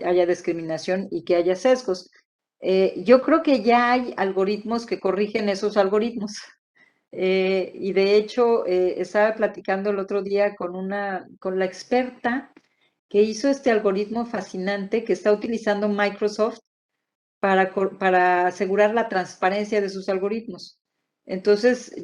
haya discriminación y que haya sesgos. Yo creo que ya hay algoritmos que corrigen esos algoritmos. Y de hecho, estaba platicando el otro día con la experta que hizo este algoritmo fascinante que está utilizando Microsoft para asegurar la transparencia de sus algoritmos. Entonces,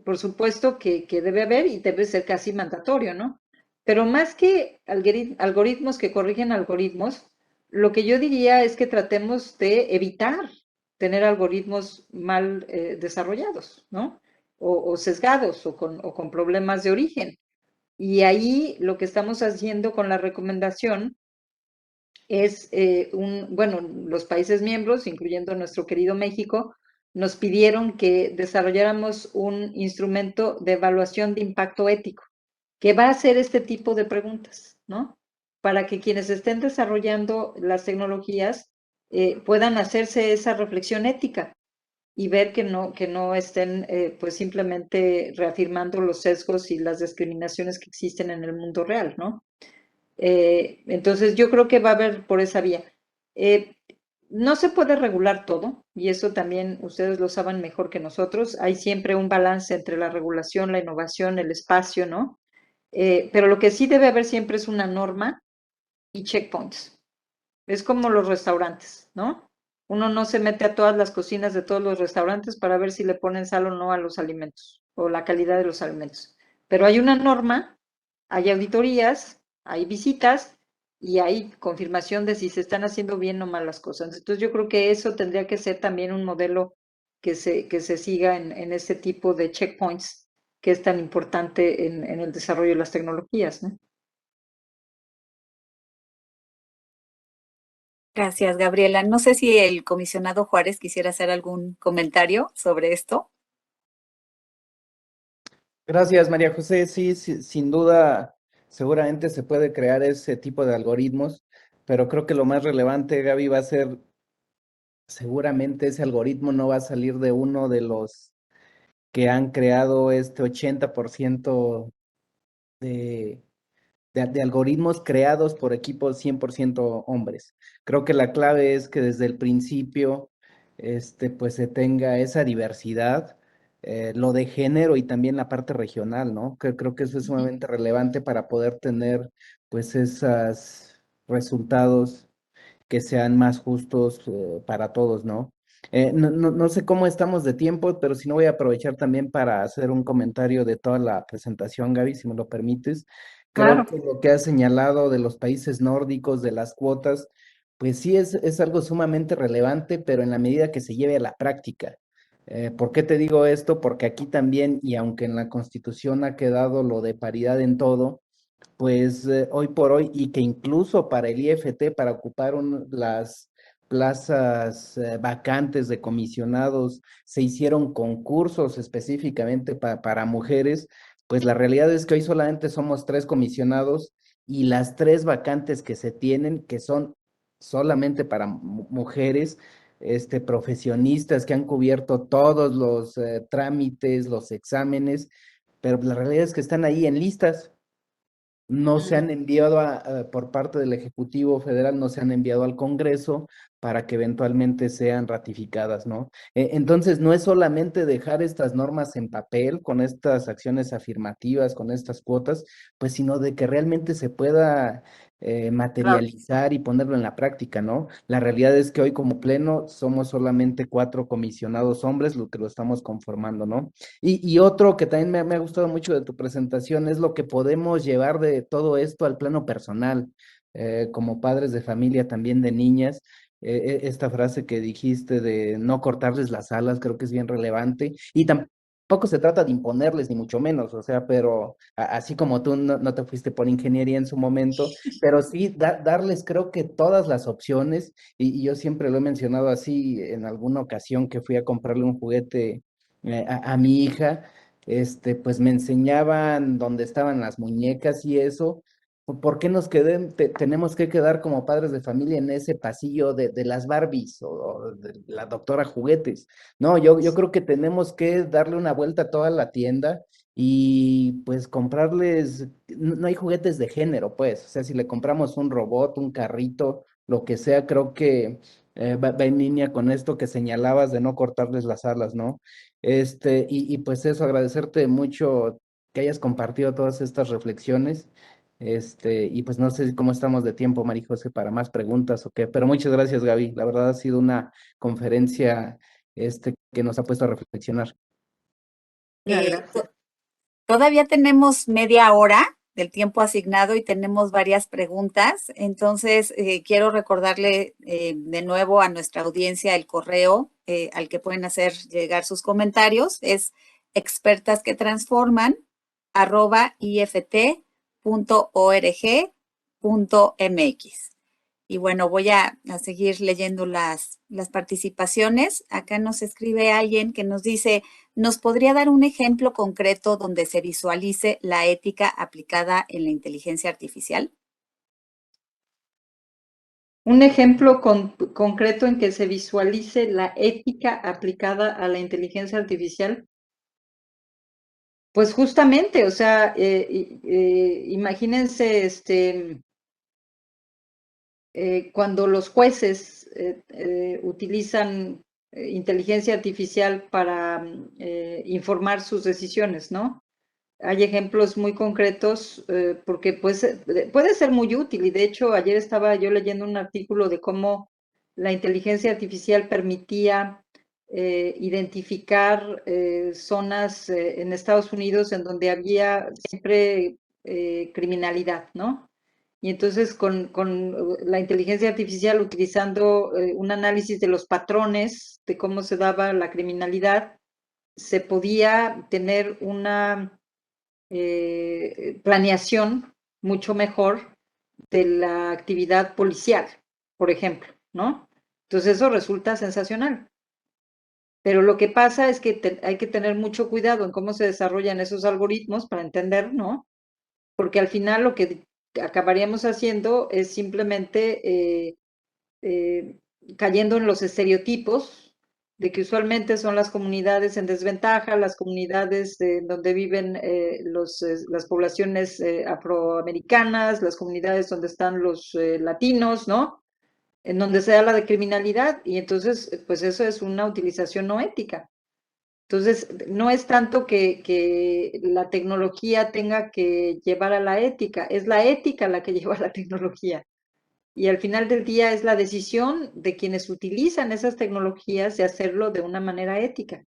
por supuesto que debe haber y debe ser casi mandatorio, ¿no? Pero más que algoritmos que corrigen algoritmos, lo que yo diría es que tratemos de evitar tener algoritmos mal desarrollados, ¿no? O sesgados o con problemas de origen. Y ahí lo que estamos haciendo con la recomendación es bueno, los países miembros, incluyendo nuestro querido México, nos pidieron que desarrolláramos un instrumento de evaluación de impacto ético, que va a hacer este tipo de preguntas, ¿no? Para que quienes estén desarrollando las tecnologías puedan hacerse esa reflexión ética y ver que no estén pues simplemente reafirmando los sesgos y las discriminaciones que existen en el mundo real, ¿no? Entonces yo creo que va a haber por esa vía. Eh, no se puede regular todo, y eso también ustedes lo saben mejor que nosotros. Hay siempre un balance entre la regulación, la innovación, el espacio, ¿no? Pero lo que sí debe haber siempre es una norma y checkpoints. Es como los restaurantes, ¿no? Uno no se mete a todas las cocinas de todos los restaurantes para ver si le ponen sal o no a los alimentos o la calidad de los alimentos. Pero hay una norma, hay auditorías, hay visitas y hay confirmación de si se están haciendo bien o mal las cosas. Entonces yo creo que eso tendría que ser también un modelo que se siga en este tipo de checkpoints que es tan importante en el desarrollo de las tecnologías, ¿no? Gracias, Gabriela. No sé si el comisionado Juárez quisiera hacer algún comentario sobre esto. Gracias, María José. Sí, sí, sin duda, seguramente se puede crear ese tipo de algoritmos, pero creo que lo más relevante, Gaby, va a ser, seguramente ese algoritmo no va a salir de uno de los que han creado este 80% de, de algoritmos creados por equipos 100% hombres. Creo que la clave es que desde el principio, pues se tenga esa diversidad, lo de género y también la parte regional, ¿no? Creo que eso es sumamente relevante para poder tener, pues, esos resultados que sean más justos para todos, ¿no? No sé cómo estamos de tiempo, pero si no voy a aprovechar también para hacer un comentario de toda la presentación, Gaby, si me lo permites. Creo Claro. que lo que has señalado de los países nórdicos, de las cuotas, pues sí es algo sumamente relevante, pero en la medida que se lleve a la práctica. ¿Por qué te digo esto? Porque aquí también, y aunque en la Constitución ha quedado lo de paridad en todo, pues hoy por hoy, y que incluso para el IFT, para ocupar las plazas vacantes de comisionados, se hicieron concursos específicamente para mujeres, pues la realidad es que hoy solamente somos 3 comisionados y las 3 vacantes que se tienen, que son solamente para mujeres, profesionistas que han cubierto todos los trámites, los exámenes, pero la realidad es que están ahí en listas, no se han enviado por parte del Ejecutivo Federal, no se han enviado al Congreso para que eventualmente sean ratificadas, ¿no? Entonces, no es solamente dejar estas normas en papel, con estas acciones afirmativas, con estas cuotas, pues, sino de que realmente se pueda Claro. materializar y ponerlo en la práctica, ¿no? La realidad es que hoy como pleno somos solamente 4 comisionados hombres, lo que lo estamos conformando, ¿no? Y otro que también me ha gustado mucho de tu presentación es lo que podemos llevar de todo esto al plano personal, como padres de familia, también de niñas. Esta frase que dijiste de no cortarles las alas, creo que es bien relevante. Y tampoco se trata de imponerles, ni mucho menos, o sea, pero así como tú no te fuiste por ingeniería en su momento, pero sí darles, creo que todas las opciones, y yo siempre lo he mencionado así en alguna ocasión que fui a comprarle un juguete a mi hija, pues me enseñaban dónde estaban las muñecas y eso. ¿Por qué tenemos que quedar como padres de familia en ese pasillo de las Barbies o de la doctora Juguetes? No, yo creo que tenemos que darle una vuelta a toda la tienda y pues comprarles, no hay juguetes de género, pues, o sea, si le compramos un robot, un carrito, lo que sea, creo que va en línea con esto que señalabas de no cortarles las alas, ¿no? Y pues eso, agradecerte mucho que hayas compartido todas estas reflexiones. Y pues no sé cómo estamos de tiempo, María José, para más preguntas o qué, pero muchas gracias, Gaby. La verdad ha sido una conferencia, que nos ha puesto a reflexionar. Gracias. Todavía tenemos media hora del tiempo asignado y tenemos varias preguntas. Entonces, quiero recordarle de nuevo a nuestra audiencia el correo al que pueden hacer llegar sus comentarios. Es expertasquetransforman@ift.org.mx. Y bueno, voy a seguir leyendo las participaciones. Acá nos escribe alguien que nos dice, ¿nos podría dar un ejemplo concreto donde se visualice la ética aplicada en la inteligencia artificial? Un ejemplo concreto en que se visualice la ética aplicada a la inteligencia artificial. Pues justamente, o sea, imagínense cuando los jueces utilizan inteligencia artificial para informar sus decisiones, ¿no? Hay ejemplos muy concretos porque pues, puede ser muy útil y de hecho ayer estaba yo leyendo un artículo de cómo la inteligencia artificial permitía identificar zonas en Estados Unidos en donde había siempre criminalidad, ¿no? Y entonces con la inteligencia artificial utilizando un análisis de los patrones de cómo se daba la criminalidad, se podía tener una planeación mucho mejor de la actividad policial, por ejemplo, ¿no? Entonces eso resulta sensacional. Pero lo que pasa es que hay que tener mucho cuidado en cómo se desarrollan esos algoritmos para entender, ¿no? Porque al final lo que acabaríamos haciendo es simplemente eh, cayendo en los estereotipos de que usualmente son las comunidades en desventaja, las comunidades donde viven las poblaciones afroamericanas, las comunidades donde están los latinos, ¿no? En donde se da la de criminalidad y entonces, pues eso es una utilización no ética. Entonces, no es tanto que la tecnología tenga que llevar a la ética, es la ética la que lleva a la tecnología. Y al final del día es la decisión de quienes utilizan esas tecnologías de hacerlo de una manera ética.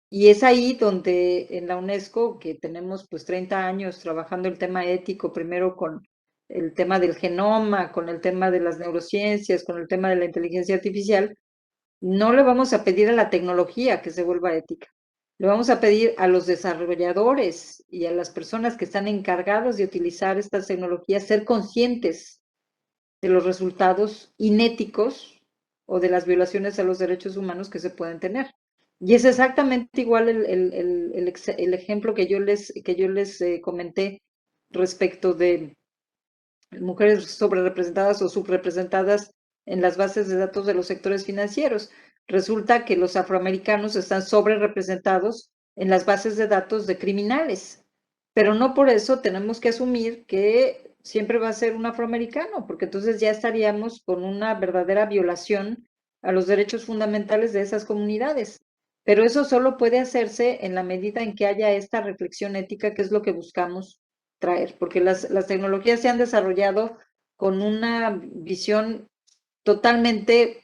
Y es ahí donde en la UNESCO, que tenemos pues 30 años trabajando el tema ético, primero con el tema del genoma, con el tema de las neurociencias, con el tema de la inteligencia artificial, no le vamos a pedir a la tecnología que se vuelva ética. Le vamos a pedir a los desarrolladores y a las personas que están encargados de utilizar estas tecnologías ser conscientes de los resultados inéticos o de las violaciones a los derechos humanos que se pueden tener. Y es exactamente igual el ejemplo que yo les comenté respecto de mujeres sobrerepresentadas o subrepresentadas en las bases de datos de los sectores financieros. Resulta que los afroamericanos están sobrerepresentados en las bases de datos de criminales, pero no por eso tenemos que asumir que siempre va a ser un afroamericano, porque entonces ya estaríamos con una verdadera violación a los derechos fundamentales de esas comunidades. Pero eso solo puede hacerse en la medida en que haya esta reflexión ética, que es lo que buscamos traer, porque las tecnologías se han desarrollado con una visión totalmente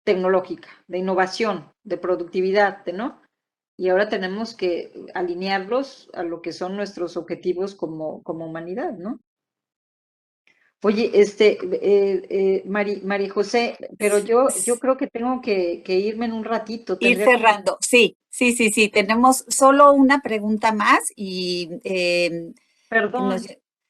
tecnológica, de innovación, de productividad, ¿no? Y ahora tenemos que alinearlos a lo que son nuestros objetivos como humanidad, ¿no? Oye, María José, pero yo creo que tengo que irme en un ratito. Ir Tendría que... cerrando. Sí, sí, sí, sí. Tenemos solo una pregunta más y nos... Perdón.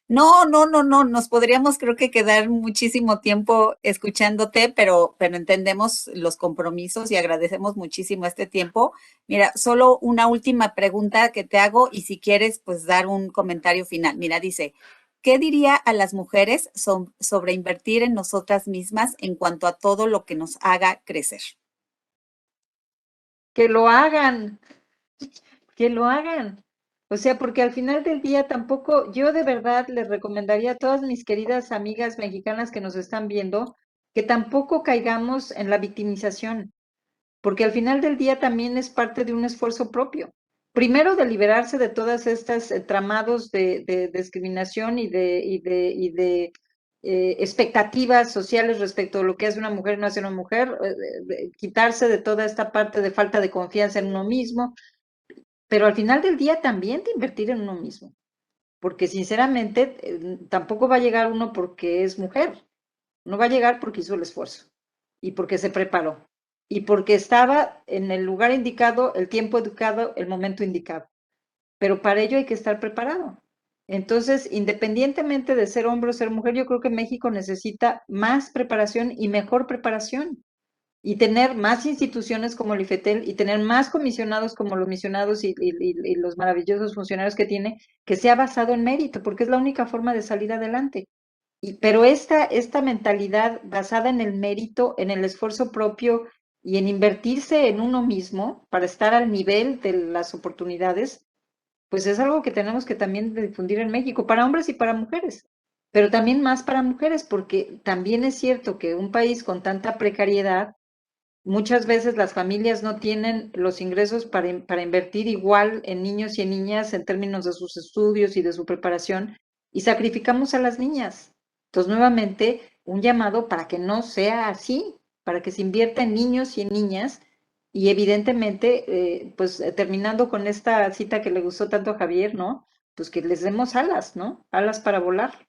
No, no, no, no. Nos podríamos creo que quedar muchísimo tiempo escuchándote, pero entendemos los compromisos y agradecemos muchísimo este tiempo. Mira, solo una última pregunta que te hago y si quieres, pues dar un comentario final. Mira, dice, ¿qué diría a las mujeres sobre invertir en nosotras mismas en cuanto a todo lo que nos haga crecer? Que lo hagan, que lo hagan. O sea, porque al final del día tampoco, yo de verdad les recomendaría a todas mis queridas amigas mexicanas que nos están viendo, que tampoco caigamos en la victimización, porque al final del día también es parte de un esfuerzo propio. Primero, de liberarse de todas estas tramados de discriminación y de expectativas sociales respecto a lo que hace una mujer y no hace una mujer, quitarse de toda esta parte de falta de confianza en uno mismo, pero al final del día también de invertir en uno mismo, porque sinceramente tampoco va a llegar uno porque es mujer, no va a llegar porque hizo el esfuerzo y porque se preparó y porque estaba en el lugar indicado, el tiempo indicado, el momento indicado. Pero para ello hay que estar preparado. Entonces, independientemente de ser hombre o ser mujer, yo creo que México necesita más preparación y mejor preparación y tener más instituciones como el IFETEL y tener más comisionados como los misionados y los maravillosos funcionarios que tiene, que sea basado en mérito, porque es la única forma de salir adelante. Pero esta mentalidad basada en el mérito, en el esfuerzo propio y en invertirse en uno mismo para estar al nivel de las oportunidades, pues es algo que tenemos que también difundir en México, para hombres y para mujeres, pero también más para mujeres, porque también es cierto que un país con tanta precariedad, muchas veces las familias no tienen los ingresos para invertir igual en niños y en niñas en términos de sus estudios y de su preparación, y sacrificamos a las niñas. Entonces, nuevamente, un llamado para que no sea así, para que se invierta en niños y en niñas, y evidentemente, terminando con esta cita que le gustó tanto a Javier, ¿no? Pues que les demos alas, ¿no? Alas para volar.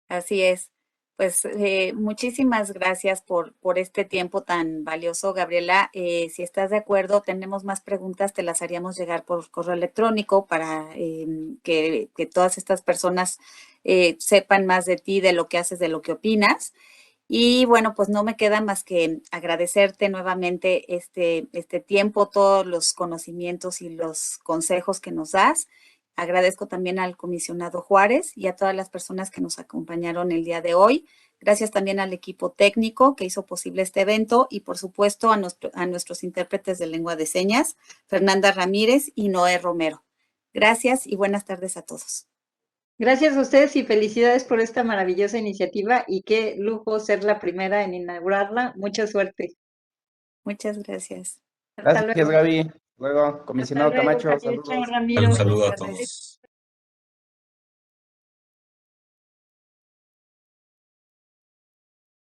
Así es. Pues muchísimas gracias por este tiempo tan valioso, Gabriela. Si estás de acuerdo, tenemos más preguntas, te las haríamos llegar por correo electrónico para que todas estas personas sepan más de ti, de lo que haces, de lo que opinas. Y bueno, pues no me queda más que agradecerte nuevamente este tiempo, todos los conocimientos y los consejos que nos das. Agradezco también al comisionado Juárez y a todas las personas que nos acompañaron el día de hoy. Gracias también al equipo técnico que hizo posible este evento y por supuesto a nuestros intérpretes de lengua de señas, Fernanda Ramírez y Noé Romero. Gracias y buenas tardes a todos. Gracias a ustedes y felicidades por esta maravillosa iniciativa y qué lujo ser la primera en inaugurarla. Mucha suerte. Muchas gracias. Hasta Gracias, luego. Gaby. Luego, Hasta comisionado luego, Camacho, Javier. Chao, saludos. Ramiro. Un saludo a Buenas tardes. todos.